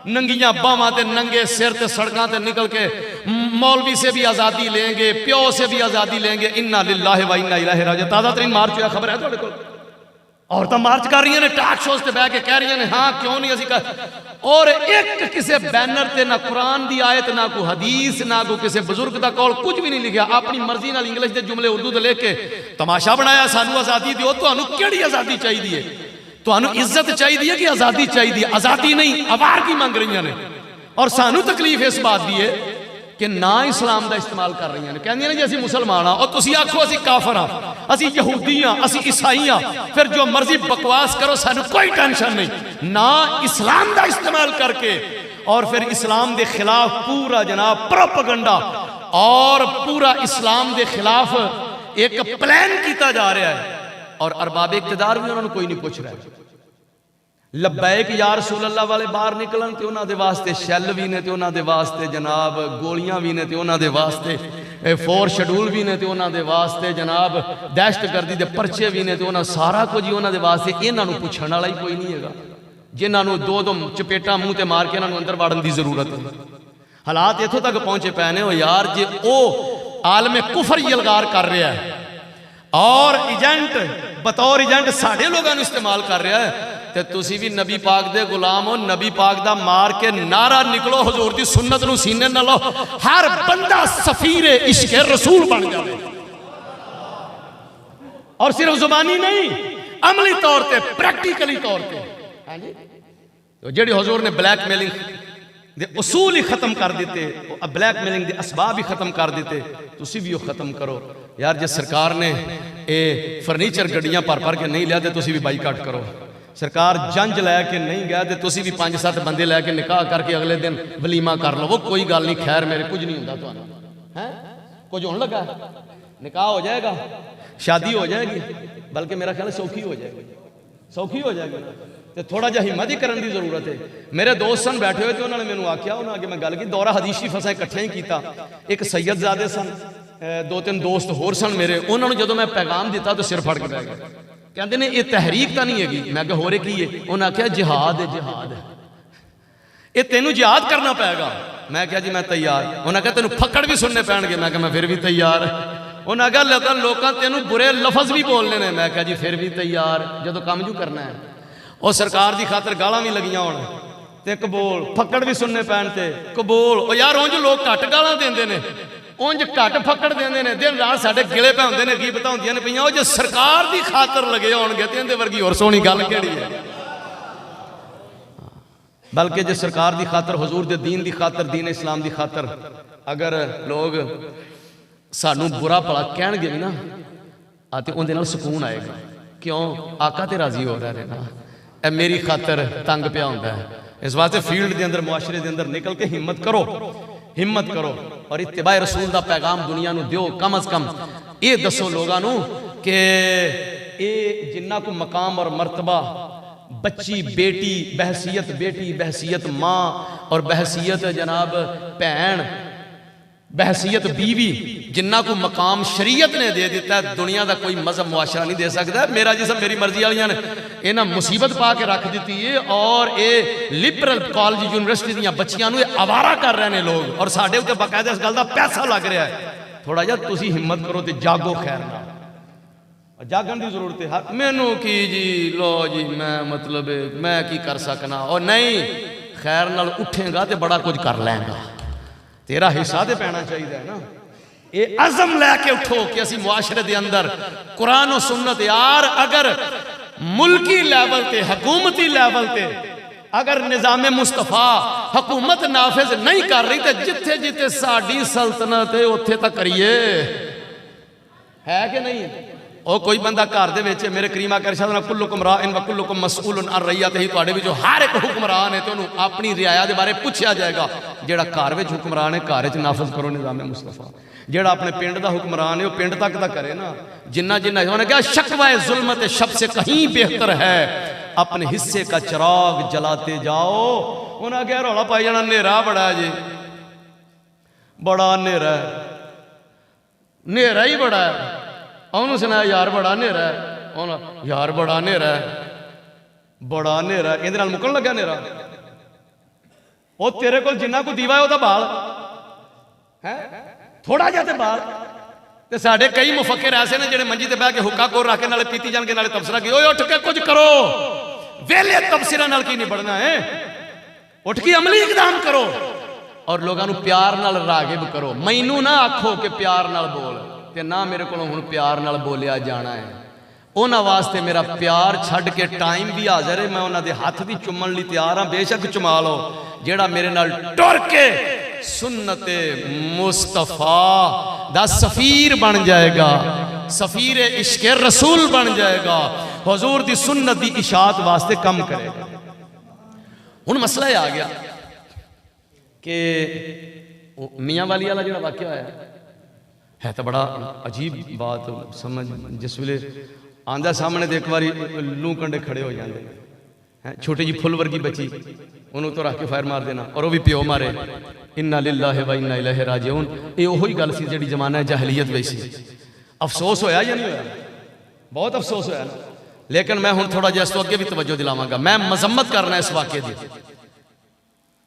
नंगियां बावां ते नंगे सिर ते सड़कां ते निकल के मौलवी से भी आज़ादी लेंगे, प्यो से भी आज़ादी लेंगे। इन्ना लिल्लाहि व इन्ना इलैहि राजिऊन। ताज़ा तरीन मार्च हुआ, खबर है तुहाडे कोल? औरतां मार्च कर रही ने, टाक शोज से बह के कह रही ने हाँ क्यों नहीं असी कर। और एक किसी बैनर से ना कुरान की आयत, ना कोई हदीस, ना कोई किसी बजुर्ग का कौल, कुछ भी नहीं लिखा। अपनी मर्जी नाल इंग्लिश के जुमले उर्दू लिख के तमाशा बनाया, सानू आज़ादी दिओ। तुहानू किहड़ी आज़ादी चाहिए? तुहानू इज्जत चाहिए कि आज़ादी चाहिए? आज़ादी नहीं, आवारगी मंग रही ने। और सानू तकलीफ इस बात की है कि ना इस्लाम का इस्तेमाल कर रही हैं। कहंदियां ने जी असीं मुसलमान हाँ, और तुसीं आखो असीं काफर हाँ, असीं यहूदी हाँ, असीं ईसाई हाँ, फिर जो मर्जी बकवास करो, सानू कोई टेंशन नहीं। ना इस्लाम का इस्तेमाल करके और फिर इस्लाम के खिलाफ पूरा जनाब प्रोपेगेंडा और पूरा इस्लाम के खिलाफ एक प्लान किया जा रहा है। और अरबाब इक़्तिदार भी उन्होंने कोई नहीं पूछ रहा है। लब्बैक या रसूल अल्लाह वाले बाहर निकलन तो उन्होंने वास्ते शैल भी ने, तो उन्होंने वास्ते जनाब गोलियां भी ने, तो उन्होंने वास्ते 4 शेड्यूल भी ने, तो उन्होंने वास्ते जनाब दहशतगर्दी के परचे भी ने, तो उन्होंने सारा कुछ ही उन्होंने वास्ते। इन्होंने पूछने वाला ही कोई नहीं है जिन्होंने दो चपेटा मूँह से मार के इन्होंने अंदर वाड़न की जरूरत है। हालात इतों तक पहुंचे पै ने यार, जे वो आलमे कुफर यलगार कर रहा है और एजेंट बतौर एजेंट साढ़े लोगों को इस्तेमाल कर रहा है, तो तुसी भी नबी पाक दे गुलाम हो। नबी पाक दा मार के नारा निकलो, हुजूर दी सुन्नत नूं सीने न लो, हर बंदा सफीर इश्क रसूल बन जाए। और सिर्फ जुबानी नहीं, अमली तौर पे, प्रैक्टिकली तौर पे। हाँ जी, तो जेड़ी हुजूर ने ब्लैकमेलिंग दे उसूल ही खत्म कर दिते, ब्लैकमेलिंग दे असबाब ही खत्म कर दिते, तुसी भी वो खत्म करो यार। जे सरकार ने ये फर्नीचर गड्डियां भर भर के नहीं लिया, तो तुसी भी बाईकाट करो। सरकार जंज लैके नहीं गया तो तुसी भी 5-7 बंदे लैके निकाह करके अगले दिन वलीमा कर लो। वो कोई गल नहीं, खैर मेरे कुछ नहीं होता, तो है कुछ होने लगा, निकाह हो जाएगा, शादी हो जाएगी, बल्कि मेरा ख्याल सौखी हो जाएगी, सौखी हो जाएगी। तो थोड़ा जा हिम्मत ही करने की जरूरत है। मेरे दोस्त सन बैठे हुए थे, उन्होंने मैंने आख्या, उन्होंने अगे मैं गल की, दौरा हदीसी फसा इकट्ठे ही किया। एक सैयदजादे सन, 2-3 दोस्त होर सन मेरे, उन्होंने जो मैं पैगाम दिता तो सिर फड़ के बह गए। कहते ने ये तहरीक तो नहीं हैगी। मैं हो रही की है? उन्हें आख्या जिहाद है, जिहाद है, ये तेनू जिहाद करना पेगा। मैं क्या जी मैं तैयार। उन्हें कहा तेन फक्कड़ भी सुनने पैणगे। मैं क्या मैं फिर भी तैयार। उन्हें आख्या लोग तेन बुरे लफज भी बोलने ने। मैं क्या जी फिर भी तैयार, जो काम जू करना है। और सरकार की खातर गालां भी लगियां होण ते कबूल, फक्कड़ भी सुनने पैण ते कबूल। और यार उंज लोग घट गालां देंदे ने, उंज घट फक्कड़ देंदे ने, दिन रात साडे गिले पे होंदे ने, की पता होंदियां ने पईयां। जो सरकार की खातर लगे होणगे ते इहदे वर्गी होर सोहनी गल किहड़ी है। बल्कि जो सरकार की खातर, हुजूर दे दीन की खातर, दीन इस्लाम की खातर अगर लोग सानू बुरा भला कहणगे भी ना, तो उहदे नाल सुकून आएगा। क्यों? आका ते राजी हो रहा है ना, ए मेरी खातर तंग पिया होंदा है। इस वास्ते फील्ड के अंदर, मुआशरे के अंदर निकल के हिम्मत करो, हिम्मत करो और इत्तिबाए रसूल का पैगाम दुनिया को दियो। कम अज कम ये दसो लोगों कि ये जिन्ना को मकाम और मरतबा बच्ची, बेटी बहसीयत माँ और बहसीयत जनाब भैन, बहसीयत बीवी, जिन्ना को मकाम शरीयत ने दे दिता है, दुनिया का कोई मजहब मुआशरा नहीं दे सकता। मेरा जिसम मेरी मर्जी वालियां ने इन्हें मुसीबत पा के रख दी है। और ये लिबरल कॉलेज यूनिवर्सिटी दी बच्चियां आवारा कर रहे हैं लोग, और साढ़े उत्ते बाकायदा इस गल का पैसा लग रहा है। थोड़ा जा तुसी हिम्मत करो तो जागो, खैर ना जागन की जरूरत है। मैनू की जी लो जी मैं मतलब मैं की कर सकना, और नहीं खैर नाल उठेगा तो बड़ा कुछ कर लेंगा। तेरा हिस्सा तो पैना चाहिए है ना। ये अज़म लैके उठो कि असी मुआशरे के अंदर कुरान और सुन्नत, यार अगर मुल्की लैवल ते, हुकूमती लैवल ते अगर निज़ाम मुस्तफा हुकूमत नाफिज नहीं कर रही, तो जिथे जिथे साडी सल्तनत है उत्थे तक करिए, है कि नहीं? और कोई बंदा घर दे विच, मेरे करीमा कर शाह कुल्लुकुम राइन व कुल्लुकुम मसऊलुन अन रइयतिही, तुहाडे विचों हर एक हुक्मरान है तो उन्होंने अपनी रियाया के बारे पूछा जाएगा। जिहड़ा घर विच हुक्मरान है घर च नाफिज करो निज़ाम मुस्तफा। जिहड़ा अपने पिंड का हुक्मरान है वह पिंड तक दा करे ना। जिन्ना जिन्ना उन्होंने कहा शक्वा जुल्मत शब से कहीं बेहतर है अपने हिस्से का चिराग जलाते जाओ। उन्हें कहा रौला पाई जाना, नेरा बड़ा है जी, बड़ा नेरा है, नेरा ही बड़ा है। उन्होंने सुनाया यार बड़ा नेरा है, यार बड़ा नेरा है, बड़ा नेरा है, ये मुकन लगा नेरा। वो तेरे को जिन्ना को दीवा है वह बाल है, थोड़ा जा बाल ਤੇ ਸਾਡੇ ਕਈ ਮੁਫੱਕਿਰ ਐਸੇ ਨੇ ਜਿਹੜੇ ਮੰਜੀ ਤੇ ਬਹਿ ਕੇ ਹੁੱਕਾ ਕੋਰ ਰੱਖ ਕੇ ਨਾਲੇ ਪੀਤੀ ਜਾਣਗੇ ਨਾਲੇ ਤਬਸਰਾ ਕੀ ਓਏ ਉੱਠ ਕੇ ਕੁਝ ਕਰੋ ਵੇਲੇ ਤਬਸਰਾ ਨਾਲ ਕੀ ਨਿਬੜਨਾ ਹੈ ਉੱਠ ਕੇ ਅਮਲੀ ਇਕਦਾਮ ਕਰੋ ਔਰ ਲੋਕਾਂ ਨੂੰ ਪਿਆਰ ਨਾਲ ਰਾਗਿਬ ਕਰੋ ਮੈਨੂੰ ਨਾ ਆਖੋ ਕਿ ਪਿਆਰ ਨਾਲ ਬੋਲ ਤੇ ਨਾ ਮੇਰੇ ਕੋਲੋਂ ਹੁਣ ਪਿਆਰ ਨਾਲ ਬੋਲਿਆ ਜਾਣਾ ਹੈ ਉਹਨਾਂ ਵਾਸਤੇ ਮੇਰਾ ਪਿਆਰ ਛੱਡ ਕੇ ਟਾਈਮ ਵੀ ਹਾਜ਼ਰ ਹੈ ਮੈਂ ਉਹਨਾਂ ਦੇ ਹੱਥ ਵੀ ਚੁੰਮਣ ਲਈ ਤਿਆਰ ਹਾਂ ਬੇਸ਼ੱਕ ਚੁਮਾ ਲਓ ਜਿਹੜਾ ਮੇਰੇ ਨਾਲ ਟੁਰ ਕੇ सुन्नत मुस्तफ़ा दा सफ़ीर बन जाएगा सफ़ीर इश्क रसूल बन जाएगा हुजूर दी सुन्नत दी इशाअत वास्ते कम करेगा। हुण मसला आ गया कि मियाँ वाली वाला जो वाक़या है तो बड़ा अजीब बात समझ जिस वे आंदा सामने तो एक बार लू कंडे खड़े हो जाते हैं छोटी जी फुल वर्गी बच्ची उन्होंने तो रख के फायर मार देना और वह भी प्यो मारे इन्ना लिल्लाहि व इन्ना इलैहि राजिऊन ये वही गल सी जिहड़ी जमाना जहलीयत वही सी अफसोस होया या नहीं होया बहुत अफसोस होया ना लेकिन मैं हुण थोड़ा जिहा इस तो अगे भी तवज्जो दिलावांगा मैं मजम्मत करना इस वाक़े दी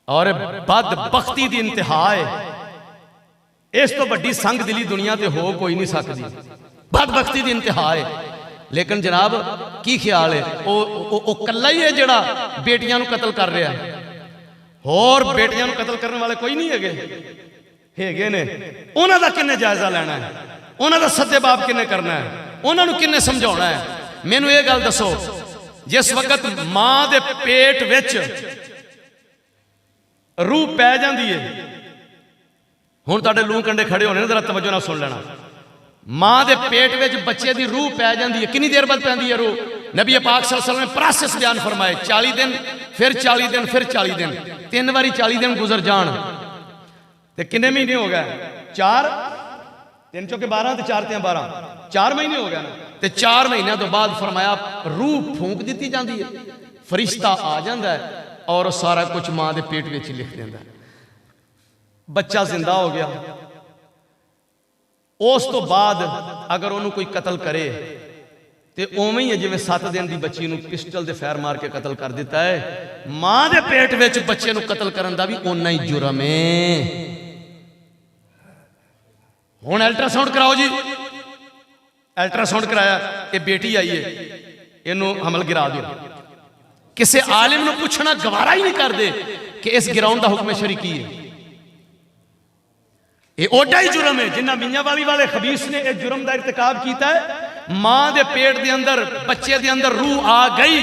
और बदबख्ती दी इंतहा है इस तो वड्डी संग दिली दुनिया ते हो कोई नहीं सकती बदबख्ती दी इंतहा है लेकिन जनाब की ख्याल है वो कल्ला ही है जिहड़ा बेटियां नूं कतल कर रहा है होर बेटियां नूं कतल करने वाले कोई नहीं हैगे ने उन्हां दा किन्ने जायजा लेना है उन्हां दा सद्दे बाप किन्ने करना है उन्हां नूं किन्ने समझाउणा है मैनूं ये गल दसो जिस वक्त मां दे पेट विच रूह पै जांदी है हुण तुहाडे लूं कंडे खड़े होने जरा तवज्जो नाल सुन लेना मां दे पेट विच बच्चे दी रूह पै जांदी है कितनी देर बाद पैंदी है रूह नबी पाक सल्लल्लाहु अलैहि वसल्लम ने प्रोसेस बयान फरमाए 40 दिन फिर 40 दिन फिर 40 दिन 3 बारी 40 दिन गुजर जान ते किन्ने महीने हो गए 4 3 चौके 12 ते 4 ते 12 4 महीने हो गए ना ते 4 महीनों तो बाद फरमाया रूह फूंक दी जाती है फरिश्ता आ जाता है और सारा कुछ मां के पेट में लिख देता बच्चा जिंदा हो गया उस तो बाद अगर उन्होंने कोई कतल करे तो उवें ही है जिवें 7 दिन की बच्ची नूं पिस्टल से फैर मार के कतल कर दिता है मां के पेट में बच्चे नूं कतल करने का भी उन्ना ही जुर्म है। हुण अल्ट्रासाउंड कराओ जी अल्ट्रासाउंड कराया ये बेटी आई है इनू हमल गिरा दो किसी आलिम नूं पूछना गवारा ही नहीं करते कि इस गिराउन का हुक्म शरीकी है ये ओडा ही जुर्म है जिन्ना मियां वाले खबीस ने एक जुर्म का इर्तिकाब किया है मां के पेट के अंदर बच्चे के अंदर रूह आ गई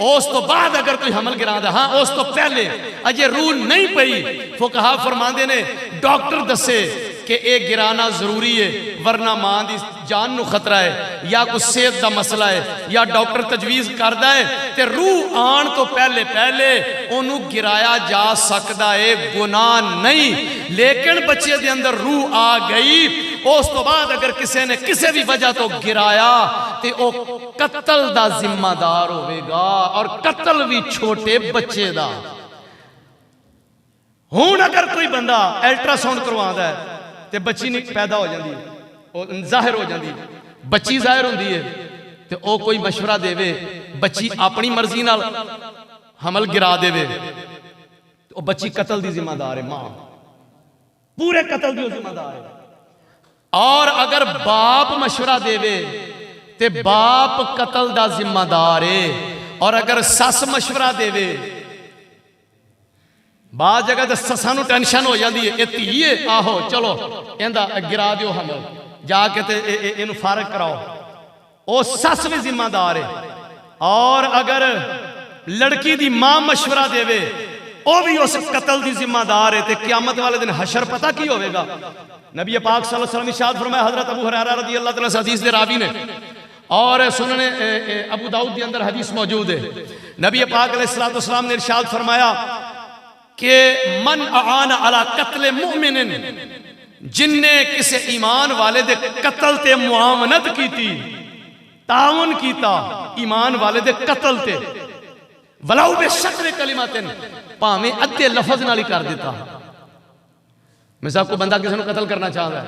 उस तो बाद अगर कोई हमल गिरा हाँ उस तो पहले अजे रूह नहीं पई फुकहा फरमांदे ने डॉक्टर दसे कि यह गिराना जरूरी है वरना मां की जान नूं खतरा है या कुछ सेहत का मसला है या डॉक्टर तजवीज़ करता है तो रूह आन तो पहले पहले उन्हों गिराया जा सकता है गुनाह नहीं लेकिन बच्चे के अंदर रूह आ गई उस तो बाद अगर किसी ने किसी भी वजह तो गिराया तो वह कत्ल का जिम्मेदार होगा और कत्ल भी छोटे बच्चे का। हुण अगर कोई बंदा अल्ट्रासाउंड करवाता है तो बच्ची नहीं पैदा हो जाती है जाहिर हो जाती है बच्ची जाहिर होती है तो वह कोई मशवरा देवे बच्ची अपनी मर्जी नाल हमल गिरा देवे तो बच्ची कत्ल की जिम्मेदार है मां पूरे कत्ल की जिम्मेदार है और अगर बाप मशवरा देवे तो बाप कत्ल का जिम्मेदार है और अगर सस मशवरा देवे बाद जगह तो ससा नूं टेंशन हो जाती है ये धी है आहो चलो इहदा गिरा दिओ हमल जाके ते इहनूं फारग कराओ वो सस भी जिम्मेदार है और अगर लड़की दी मां मशवरा देवे वो भी उस कत्ल की जिम्मेदार है तो क़यामत वाले दिन हशर पता की होगा। नबी पाक सल्लल्लाहु अलैहि वसल्लम इरशाद फरमाया हजरत अबू हुरैरा रज़ी अल्लाह तआला हदीस दे रावी ने और सुनने अबू दाऊद के अंदर हदीस मौजूद है नबी पाक अलैहिस्सलातु वस्सलाम ने इरशाद फरमाया कि मन आन अला कत्ल मुमिन जिन्ने किसी ईमान वाले दे कत्ल ते मुआवनत की तावन कीता ईमान वाले दे कत्ल ते वलाउ बेशतर कलिमातिन भावें अद्धे लफज नाल ही कर दिता। मिसाल को बंदा किसी को कत्ल करना चाहता है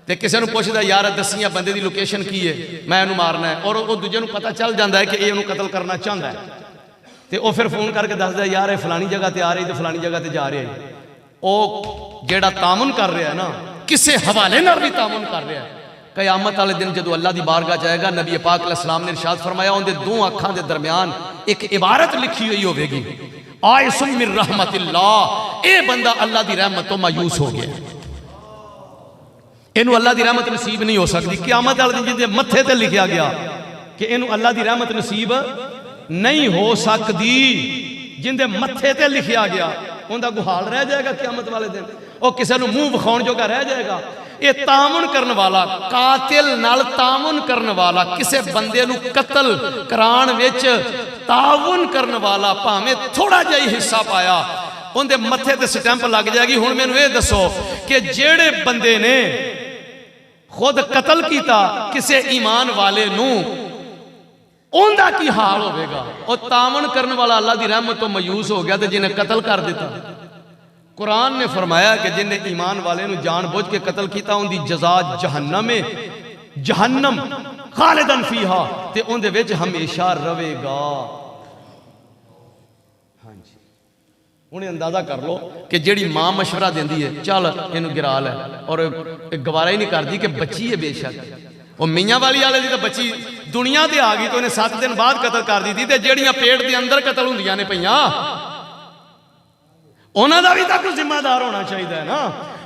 तो किसी को पूछता यार दसिया बंदे की लोकेशन की है मैं इन्हू मारना है और वो दूजे पता चल जाता है कि ये इन्हू कत्ल करना चाहता है तो वह फिर फोन करके दसदा यार ये फलानी जगह पर आ रही तो फलानी जगह पर जा रहे हैं वो जेड़ा तामुन कर रहा है ना किसी हवाले नाल भी तामुन कर रहा है क़यामत वाले दिन जो अल्लाह की बारगाह जाएगा, नबी पाक अलैहिस्सलाम ने इरशाद फरमाया उनके दो अखां के दरम्यान एक इबारत लिखी हुई होगी, आयसुम मिन रहमतिल्लाह, ये बंदा अल्लाह की रहमत तो मायूस हो गया, इनू अल्लाह की रहमत नसीब नहीं हो सकती। क़यामत वाले दिन जिंदे मत्थे ते लिखा गया कि इनू अल्लाह की रहमत नसीब नहीं हो सकती, जिंदे मत्थे ते लिखा गया उनका गुहाल रह जाएगा क़यामत वाले दिन, और किसी को मुंह विखाउण जोगा रह जाएगा। ये तामुन करने वाला, कातिल नाल तामुन करने वाला, किसी बंदे नू कतल कराण विच ताउन करने वाला, भावें थोड़ा जिहा हिस्सा पाया, उनके मत्थे ते स्टैंप लग जाएगी। हुण मैनूं ये दसो कि जेड़े बंदे ने खुद कतल किया किसी ईमान वाले नू, उनका की हाल होगा। और तावन करने वाला अल्लाह की रहमत तो मायूस हो गया, तो जिन्हें कतल कर दिता, कुरान ने फरमाया कि जिन्हें ईमान वाले नू जान बुझ के कतल किया उनकी जजा जहन्नम है, जहन्नम खालिदन फीहा, ते उनदे विच हमेशा रहेगा। हाँ जी, उन्हें अंदाजा कर लो कि जिहड़ी मां मशवरा देंदी है चल इनू गिरा लै, और गवारा ही नहीं करती कि बच्ची है बेशक, वो मियाँ वाली वाले की तो बच्ची दुनिया से आ गई तो उन्हें 7 दिन बाद कतल कर दी थी, तो जड़ियाँ पेट के अंदर कतल होंदियां ने पईयां, उन्होंने भी तो कोई जिम्मेदार होना चाहिए ना,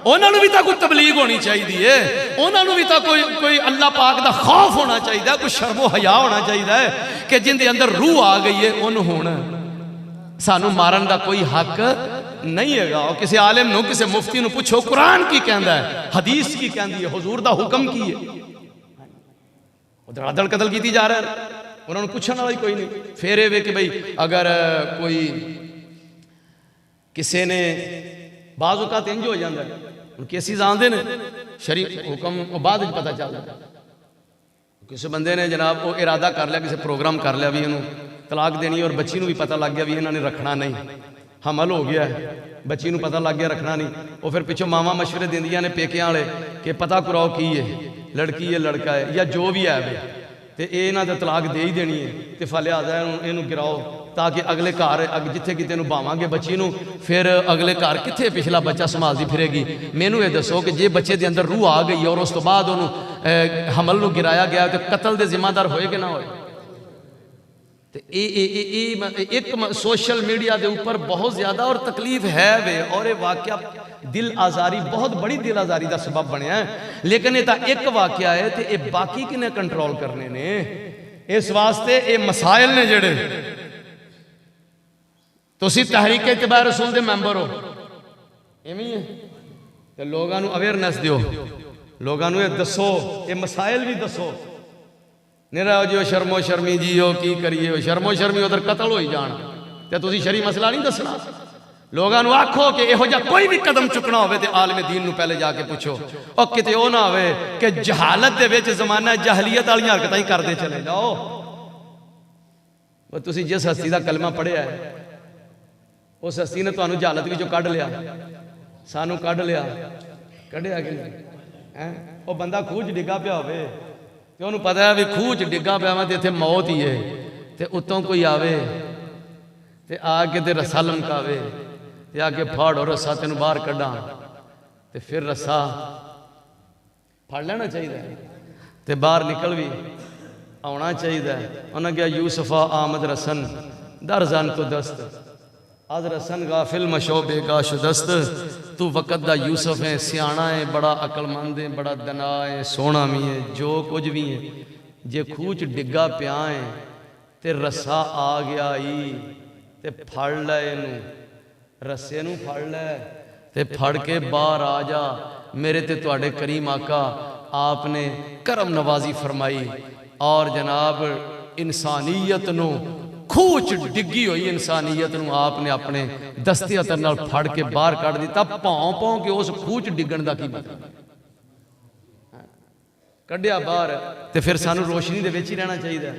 उन्होंने भी तो कोई तबलीग होनी चाहिए, उन्होंने भी तो कोई अल्लाह पाक का खौफ होना चाहिए, कोई शर्मो हया होना चाहिए कि जिंदे अंदर रूह आ गई है उन्होंने हुण सानू मारन का कोई हक नहीं है। और किसी आलिम नू, किसी मुफ्ती नू पूछो कुरान की कहता है, हदीस की कहती है, हुजूर का हुक्म की है, धड़ाधड़ कतल की जा रहा है, उन्होंने पूछने वाला कोई नहीं। फिर ये कि भाई अगर कोई किसी ने बाज़ औक़ात इंज हो जाता है, केसिस आते हैं शरीफ हुक्म बाद पता चल जाता, किसी बंदे ने जनाब वो इरादा कर लिया, किसी प्रोग्राम कर लिया भी इन्हों तलाक देनी, और बच्ची को भी पता लग गया भी इन्होंने रखना नहीं, हमल हो गया है, बच्ची को पता लग गया रखना नहीं, और फिर पिछों मावां मशवरे देंदियां ने पेकियां वाले कि पता कराओ की है, लड़की है लड़का है या जो भी है वे, तो ये इन्हों का तलाक दे ही देनी है, तो फल आता है इनू गिराओ, ताकि अगले घर जिथे किते बावांगे बच्ची नू, फिर अगले घर कितने पिछला बच्चा संभालती फिरेगी। मैनू ये दसो कि जे बच्चे के अंदर रूह आ गई और उस तो बाद उन्होंने हमल नू गिराया गया, तो कतल के जिम्मेदार होए कि ना होए। तो एक सोशल मीडिया के ऊपर बहुत ज़्यादा और तकलीफ है वे, और ये वाकया दिल आज़ारी, बहुत बड़ी दिल आज़ारी का सबब बनया है, लेकिन ये एक वाकया है, तो ये बाकी किने कंट्रोल करने ने, इस वास्ते ये मसाइल ने जड़े। तुसी तहरीक इत्तिबा रसूल दे मैंबर हो, इवें है, तो लोगों को अवेयरनेस दियो, लोगों को ये दसो, ये मसाइल भी दसो, नहीं रहो जी शर्मो शर्मी जी हो की करिए, हो शर्मो शर्मी उधर कतल हो ही जान, तो तुसी शरी मसला नहीं दसना। लोगों को आखो कि इहो जिहा कोई भी कदम चुकना हो तो आलम दीन पहले जाके पूछो, और किते वो ना हो कि जहालत के विच जमाना जहलीयत वाली हरकतां ही करते चले जाओ। तुसी जिस हस्ती का कलमा पढ़िया है उस हस्ती ने तुहानू जहालत विचों कढ़ लिया, सानू कढ़ लिया, कढ़िया कि नहीं? वो बंदा खूह च डिग्गा पिया होवे तो उन्होंने पता है भी खूह च डिग्गा पिया मैं तो इत्थे मौत ही है, तो उत्तों कोई आवे तो आके ते रस्सा लमकावे, ते आके फाड़ो रस्सा तेन बाहर कढ़ा, तो फिर रस्सा फड़ लेना चाहिए, तो बाहर निकल भी आना चाहिए। उन्हें कहा यूसुफा आमद रसन दरजन तो दस्त, अज रसन गाफिल मशोबे का शुदस्त, तू वक़्त दा यूसुफ है, सियाना है, बड़ा अकलमंद है, बड़ा दना है, सोना भी है, जो कुछ भी है, जे खूह च डिग्गा पिया है तो रस्सा आ गया ही, तो फड़ लै इनू, रस्से नू फड़ लै, तो फड़ के बाहर आ जा, मेरे ते तुहाडे करीम आका आपने करम नवाजी फरमाई, और जनाब इंसानियत नू खूह च डिग्गी हुई इंसानियत नू आपने अपने दस्ते हत्थ नाल फड़ के बाहर कढ़ दिता। भौं भौं के उस खूह च डिगण का की मतलब, कढ़िया बाहर, तो फिर सानू रोशनी दे विच ही रहना चाहिए।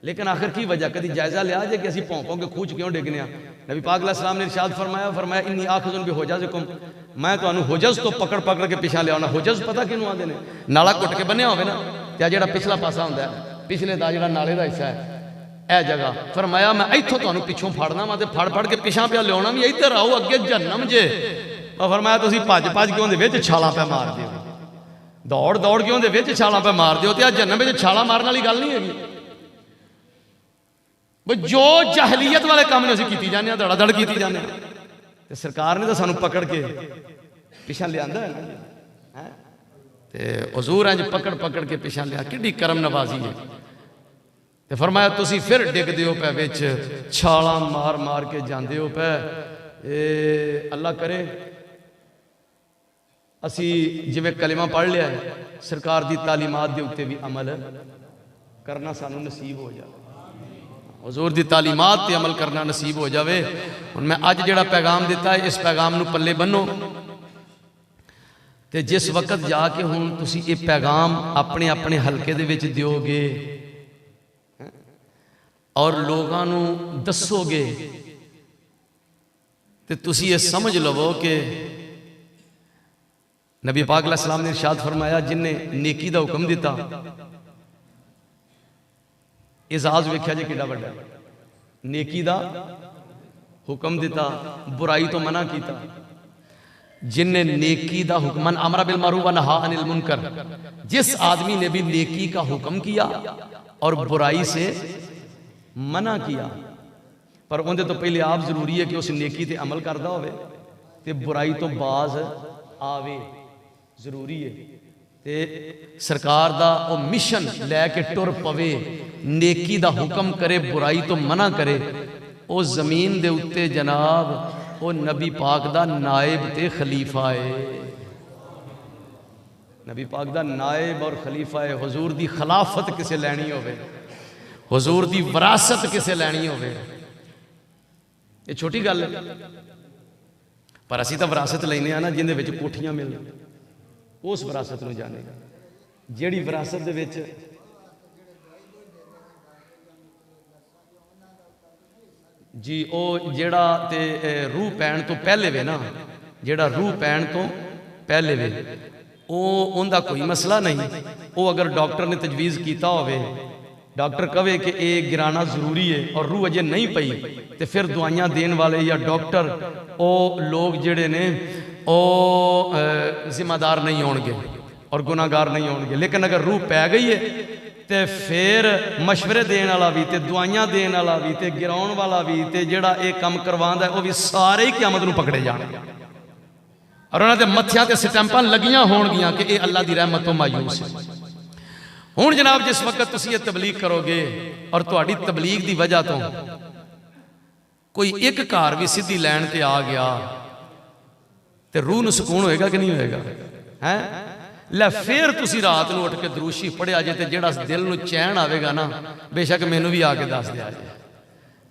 लेकिन आखिर की वजह, कभी जायजा लिया जे कि असीं भौं भौं के खूह च क्यों डिगने आ? नबी पाक अलैहिस्सलाम ने इरशाद फरमाया इन्नी आखिज़ुन बिहुजज़िकुम, मैं तुहानू हुजज तो पकड़ पकड़ के पिछा लिया। हुजज पता किनू आंदे ने? नाला घुट के बन्निया होवे ना, ते जिहड़ा पिछला पासा हुंदा है, पिछले दा जिहड़ा नाले दा हिस्सा है, यह जगह फरमाया मैं इत्थों तुहानू पिछों फड़ना वा, ते फड़ फड़ के पिछा पिया लियाना भी, इधर आओ अगे जहन्नम जे। और फरमाया तुसीं भज भज के उहदे विच छालां पै मार दिओ। दौड़ दौड़ के उहदे विच छालां पे मार दिओ। ते जहन्नम विच छालां मारन वाली गल नहीं हैगी। बई जो जहलीयत वाले काम ने असीं कीती जाने, धड़ा धड़ कीती जाने। ते सरकार ने तो सानू पकड़ के पिछा लिया है। ते हुजूर इंज पकड़ पकड़ के पिछा लिया, किड्डी करम नवाजी है। ते फरमाया तुसी फिर डिगदे हो पे विच, छालां मार मार के जांदे हो पे। अल्लाह करे असी जिवें कलिमा पढ़ लिया है, सरकार दी तालीमात दे उत्ते भी अमल करना सानू नसीब हो जाए। हुजूर दी तालीमात ते अमल करना नसीब हो जाए। हुण मैं अज जिहड़ा पैगाम दिता है, इस पैगाम नू पल्ले बन्नो। ते जिस वक्त जाके हुण तुसी ये पैगाम अपने अपने हलके दे विच दिओगे और लोगों नू दसोगे, तो तुसी ये समझ लवो कि नबी पाक अलैहि सलाम ने इरशाद फरमाया, जिन्हें नेकी दा हुक्म दिता, एजाज वेख्या जी कितना बड़ा, नेकी दा हुक्म दिता, बुराई तो मना किया। जिन्हें नेकी दा हुक्म, मन अमरा बिल मारूफ व नहा अनिल मुनकर, जिस आदमी ने भी नेकी का हुक्म किया और बुराई से मना किया, पर उनके तो पहले आप जरूरी है कि उस नेकी ते अमल करता होवे ते बुराई तो बाज आवे, जरूरी है। ते सरकार दा वो मिशन लैके टुर पवे, नेकी दा हुक्म करे, बुराई तो मना करे। वो जमीन दे उत्ते जनाब वो नबी पाक दा नायब ते खलीफा है। नबी पाक दा नायब और खलीफा है। हुजूर दी खिलाफत किसे लैनी होवे, हुजूर दी विरासत किसे लैनी होवे, ये छोटी गल है। पर असी तो विरासत लेने ना जिंदे विच कोठियां मिल, उस विरासत नूं जानेगा। जिहड़ी विरासत दे विच जी वो जेड़ा ते रूह पैण तो पहले वे ना, जेड़ा रूह पैण तो पहले वे, वो उनका कोई मसला नहीं। वो अगर डॉक्टर ने तजवीज़ किया होवे, डॉक्टर कहे कि ये गिराना जरूरी है और रूह अजे नहीं पई, तो फिर दवाइयां देने वाले या डॉक्टर वो लोग जेड़े ने वो जिम्मेदार नहीं होंगे और गुनाहगार नहीं होंगे। लेकिन अगर रूह पै गई है तो फिर मशवरे देने वाला भी, तो दवाइयां देने वाला भी, तो गिराउण वाला भी, तो जेड़ा ये काम करवांदा है वो भी सारे ही क़यामत नूं पकड़े जाणगे और उन्हां दे मत्थियां ते स्टैंपां लगियां होणगियां कि ये अल्लाह दी रहमत तो मायूस है। हुण जनाब जिस वक्त तुसीं ये तबलीग करोगे और तुहाडी तबलीग दी वजह तो कोई एक घर भी सीधी लैन ते आ गया तो रूह नूं सुकून होएगा कि नहीं होएगा? है लै फिर तुसीं रात नूं उठ के दरूशी पढ़िया जे, ते जिहड़ा दिल नूं चैन आवेगा ना, बेशक मैनूं भी आके दस दिया जे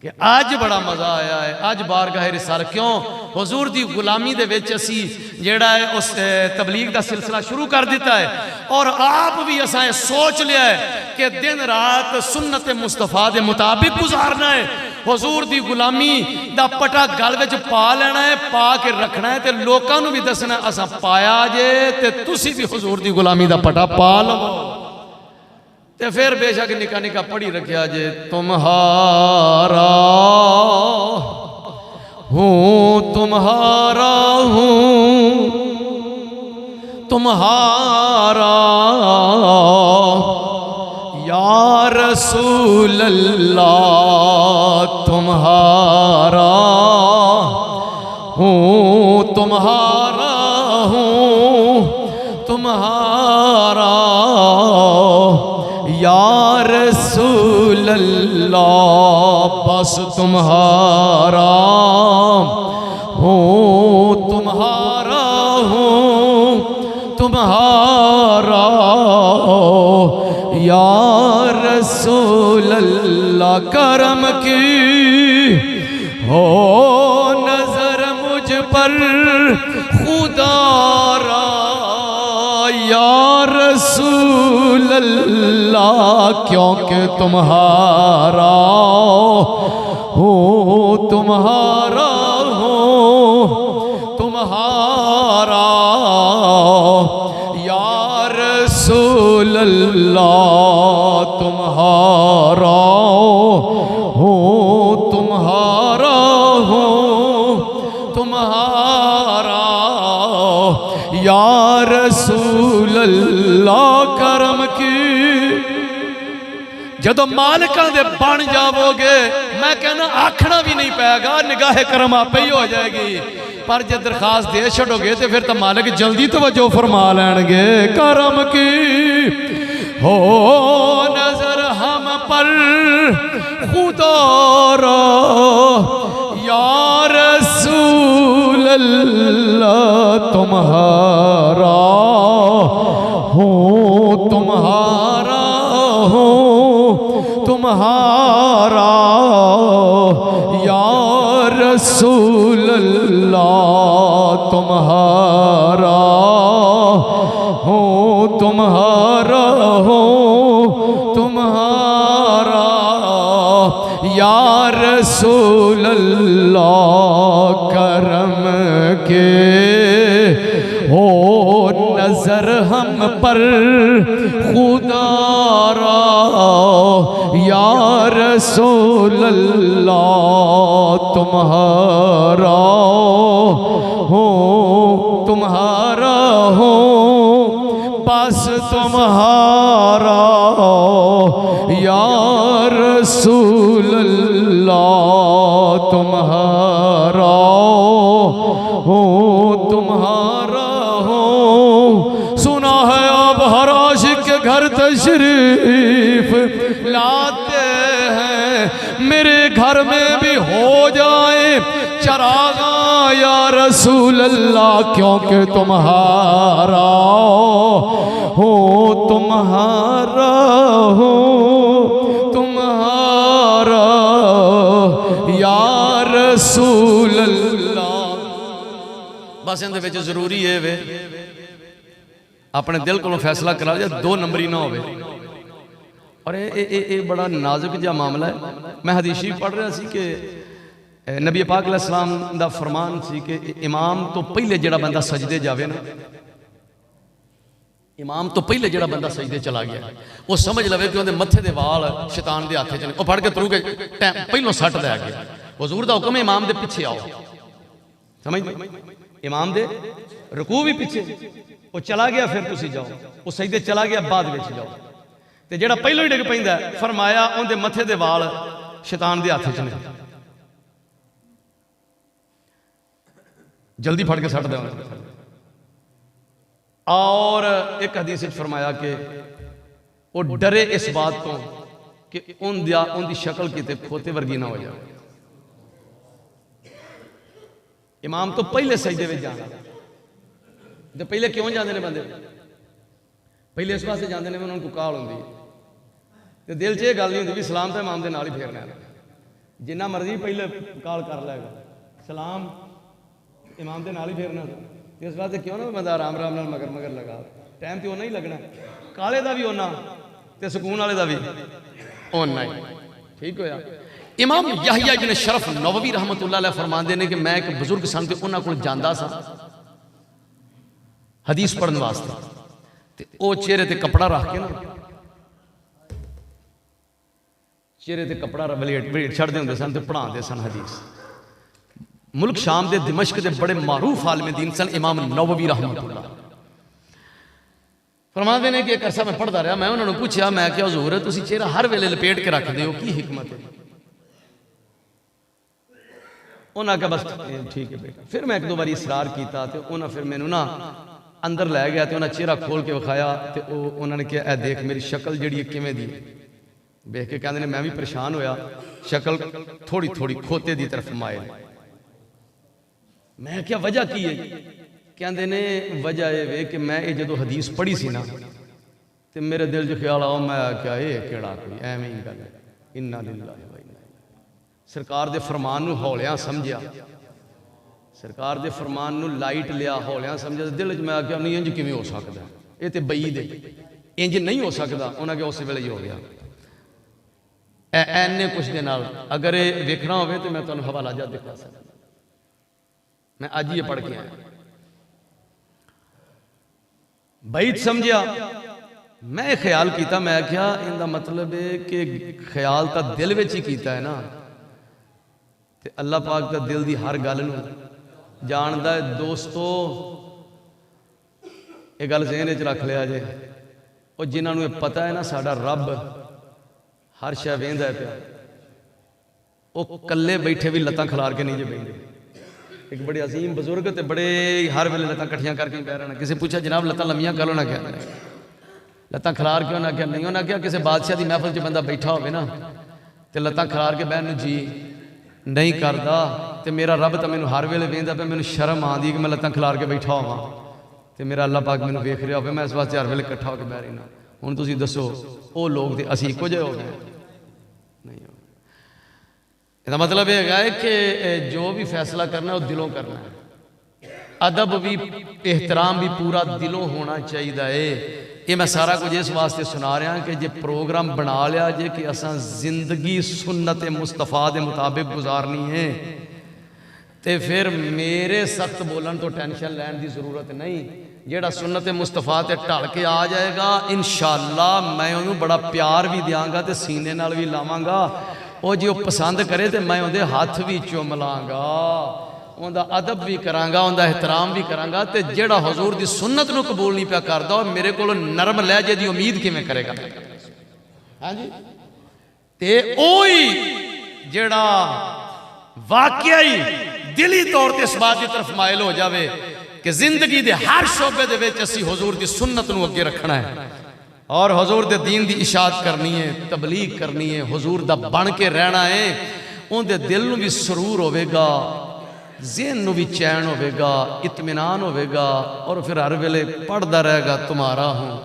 कि अज बड़ा मज़ा आया है, अज बारगाह रिसालत। क्यों? हुजूर दी गुलामी दे विच असी जेड़ा है उस तबलीग दा सिलसिला शुरू कर दिता है और आप भी असां सोच लिया है कि दिन रात सुन्नत मुस्तफा दे मुताबिक गुजारना है। हुजूर दी गुलामी दा पटा गल विच पा लेना है, पा के रखना है, ते लोकां नूं भी दसना असां पाया जे, ते तुसीं भी हुजूर दी गुलामी दा पटा पा लवो। ते फिर बेशक निका निका पढ़ी रखिया जे, तुम्हारा हूँ तुम्हारा हूँ तुम्हारा या रसूल अल्लाह, तुम्हारा हूँ तुम्हारा हूँ तुम्हारा या रसूल अल्लाह, बस तुम्हारा हूँ तुम्हारा हूँ तुम्हारा या रसूल अल्लाह। करम की हो नजर मुझ पर खुदारा या रसूल अल्लाह, क्योंकि तुम्हारा हो तुम्हारा हो तुम्हारा या रसूल अल्लाह, तुम्हारा हो तुम्हारा हो तुम्हारा या रसूल अल्लाह। जदों मालिकां दे बन जावोगे मैं कहना आखना भी नहीं पैगा, निगाहे करम आपे ही हो जाएगी। पर जे दरखास्त दे छोड़ोगे तो फिर तो मालिक जल्दी तवज्जो फरमा लैणगे। करम की हो नजर हम पर खुदा रा या रसूल अल्लाह तुम्हारा हो, तुम्हारा हो, तुम्हारा या रसूल अल्लाह तुम्हारा हो, तुम्हारा हो, तुम्हारा या रसूल अल्लाह। करम के हो नजर हम पर खुदा रा या रसूल अल्लाह तुम्हारा हो, तुम्हारा हो, बस तुम्हारा या रसूल अल्लाह तुम्हारा हो, तुम्हारा हो। सुना है आप हर आशिक के घर तशरीफ लाते हैं, मेरे घर में भी हो जाए चरागा या रसूल अल्लाह, क्योंकि तुम्हारा हो, तुम्हारा हो, तुम्हारा या रसूल अल्लाह। बस इहदे विच जरूरी है वे अपने दिल को फैसला करा जाए, दो नंबरी ना होवे। और ये बड़ा नाजुक जिहा मामला है। मैं हदीस शरीफ पढ़ रहा सी कि नबी पाक अलैहिस्सलाम दा फरमान सी कि इमाम तो पहले जिहड़ा बंदा सजदे जावे ना, इमाम तो पहले जिहड़ा बंदा सजदे चला गया वो समझ लवे कि उहदे मत्थे दे वाल शैतान दे हाथे च ने, वो फड़ के तरू के पहलों सट लै गया। हुजूर दा हुक्म है इमाम दे पिछे आओ, समझ इमाम दे रुकू भी पिछे, वो चला गया फिर तुसी जाओ, वो सजदे चला गया बाद विच जाओ। ते जिहड़ा पहलों ही डिग पैंदा फरमाया उहदे मत्थे दे वाल शैतान दे हाथे च ने, जल्दी फड़ के सट दे। और एक हदीस फरमाया कि वो डरे इस बात तो कि उनकी शक्ल किते खोते वर्गी ना हो जाए। इमाम तो पहले सजदे में जाना, तो पहले क्यों जाते हैं बंदे? पहले इस वास्ते जाते हैं उन्होंने काल होंगी, तो दिल च यह गल नहीं होती भी सलाम तो इमाम के नाल ही फेरना है, जिन्ना मर्जी पहले काल कर लेगा, सलाम इमाम के नाल ही फेरना। इस वास्ते क्यों ना बंदा आराम आराम नाल मगर मगर लगा, टाइम तो उन्ना ही लगना, काले का भी उन्ना ते सुकून वाले का भी उन्ना ही। ठीक होया। इमाम याहिया इब्न शरफ नववी रहमतुल्लाह अलैह फरमाते हैं कि मैं एक बुजुर्ग सन ते उन्हां कोल जांदा सा हदीस पढ़न वास्ते, ते ओ चेहरे ते कपड़ा रख के ना, चेहरे ते कपड़ा वलेट छड़ते होंदे सन ते पढ़ाते सन हदीस। मुल्क शाम के दिमश्क के बड़े मारूफ आलिम दीन सन इमाम नववी रहमतुल्लाह। फरमाते हैं कि एक अरसा मैं पढ़ता रहा, मैं उन्होंने पूछा, मैं क्या हुजूर तुसीं चेहरा हर वेले लपेट के रखते हो, की हिकमत है? उन्हें कहा बस ठीक है बेटा। फिर मैं एक दो बार इसरार किया तो उन्हें फिर मैनू ना अंदर लै गया तो उन्हें चेहरा खोल के विखाया, तो उन्होंने कहा ए देख मेरी शक्ल जी किवें दी, देख के कहते हैं मैं भी परेशान होया, शक्ल थोड़ी थोड़ी खोते की तरफ मायल। मैं क्या वजह की है? कहते ने वजह यह कि मैं ये जो हदीस पढ़ी सी ना तो मेरे दिल च ख्याल आओ, मैं क्या ये केड़ा कोई एवं ही गल, इन्ना लिल्लाहि व इन्ना इलैहि। सरकार के फरमान नूं हौलियां समझिया, सरकार के फरमान नूं लाइट लिया, हौलियां समझिया, दिल च मैं क्या नहीं इंज किवें हो सकता, ये तो बई दे इंज नहीं हो सकता। उन्हें क्या उस वेले ही हो गया एने कुछ दे नाल। अगर ये वेखना हो तो मैं तुहानूं हवाला जा दिखा सकता, मैं अज ही पढ़ के आया, बैत समझिया। मैं ख्याल किया, मैं क्या इनका मतलब है कि ख्याल तो दिल में ही किया है ना, तो अल्लाह पाक का दिल की हर गल नूं जानदा है। दोस्तों ये गल ज़हन च रख लिया जे, और जिन्होंने पता है ना साडा रब हर शय वेंदा पिया, वो कल्ले बैठे भी लत्तां खिलार के नहीं जे बहिंदे। एक बड़े अजीम बुजुर्ग ते बड़े हर वेले लत्तां कट्ठियां करके बह रहना। किसी पूछा जनाब लत्तां लम्मियां कर लो ना, क्या लत्तां खिलार क्यों ना, क्या नहीं होना, क्या किसी बादशाह की महफिल च बंदा बैठा होवे ना तो लत्तां खिलार के बहन जी नहीं करता, तो मेरा रब तो मैनू हर वेले वेंदा पे, मैनू शर्म आती कि मैं लत्तां खिलार के बैठा होवां तो मेरा अल्लाह पाक मैनू वेख रहा हो, मैं इस वास्ते हर वेले इकट्ठा होकर बह रही। हुण तुसीं दसो वो लोग तो असीं इक्को जिहे हो गए नहीं हो। इसका मतलब यह है कि जो भी फैसला करना है वो दिलों करना है। अदब भी एहतराम भी पूरा दिलों होना चाहिए है। ये मैं सारा कुछ इस वास्ते सुना रहा कि जे प्रोग्राम बना लिया जे कि असां जिंदगी सुन्नत मुस्तफा के मुताबिक गुजारनी है तो फिर मेरे सख्त बोलन तो टेंशन लैन की जरूरत नहीं। जेड़ा सुन्नत मुस्तफा ते ढल के आ जाएगा इंशाअल्लाह मैं उन्होंने बड़ा प्यार भी देंगा तो सीने नाल भी लावांगा। वो जो पसंद करे तो मैं उहदे हाथ भी चुम लाँगा, उनका अदब भी करांगा, उनका एहतराम भी करांगा। तो जेड़ा हजूर की सुन्नत नूं कबूल नहीं पिया करदा मेरे को नरम लहजे की उम्मीद किवें करेगा? हाँ जी, ते ओही जेड़ा वाकई दिली तौर पर इस बात की तरफ मायल हो जाए कि जिंदगी के हर शोबे दे विच असीं हुजूर की सुन्नत नूं अगे रखना है और हुजूर दे दीन की इशाअत करनी है, तबलीग करनी है, हुजूर दा बन के रहना है। उनके दिल नूं भी सुरूर होवेगा, ज़हन नूं भी चैन होवेगा, इत्मीनान होवेगा और फिर हर वेले पढ़दा रहेगा तुम्हारा हूँ,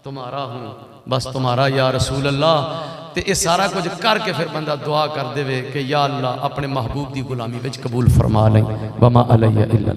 तुम्हारा हूँ, बस तुम्हारा या रसूल अल्लाह। तो ये सारा कुछ करके फिर बंदा दुआ कर देवे कि या अल्लाह अपने महबूब की गुलामी विच कबूल फरमा लें। वमा अलैया इल्ला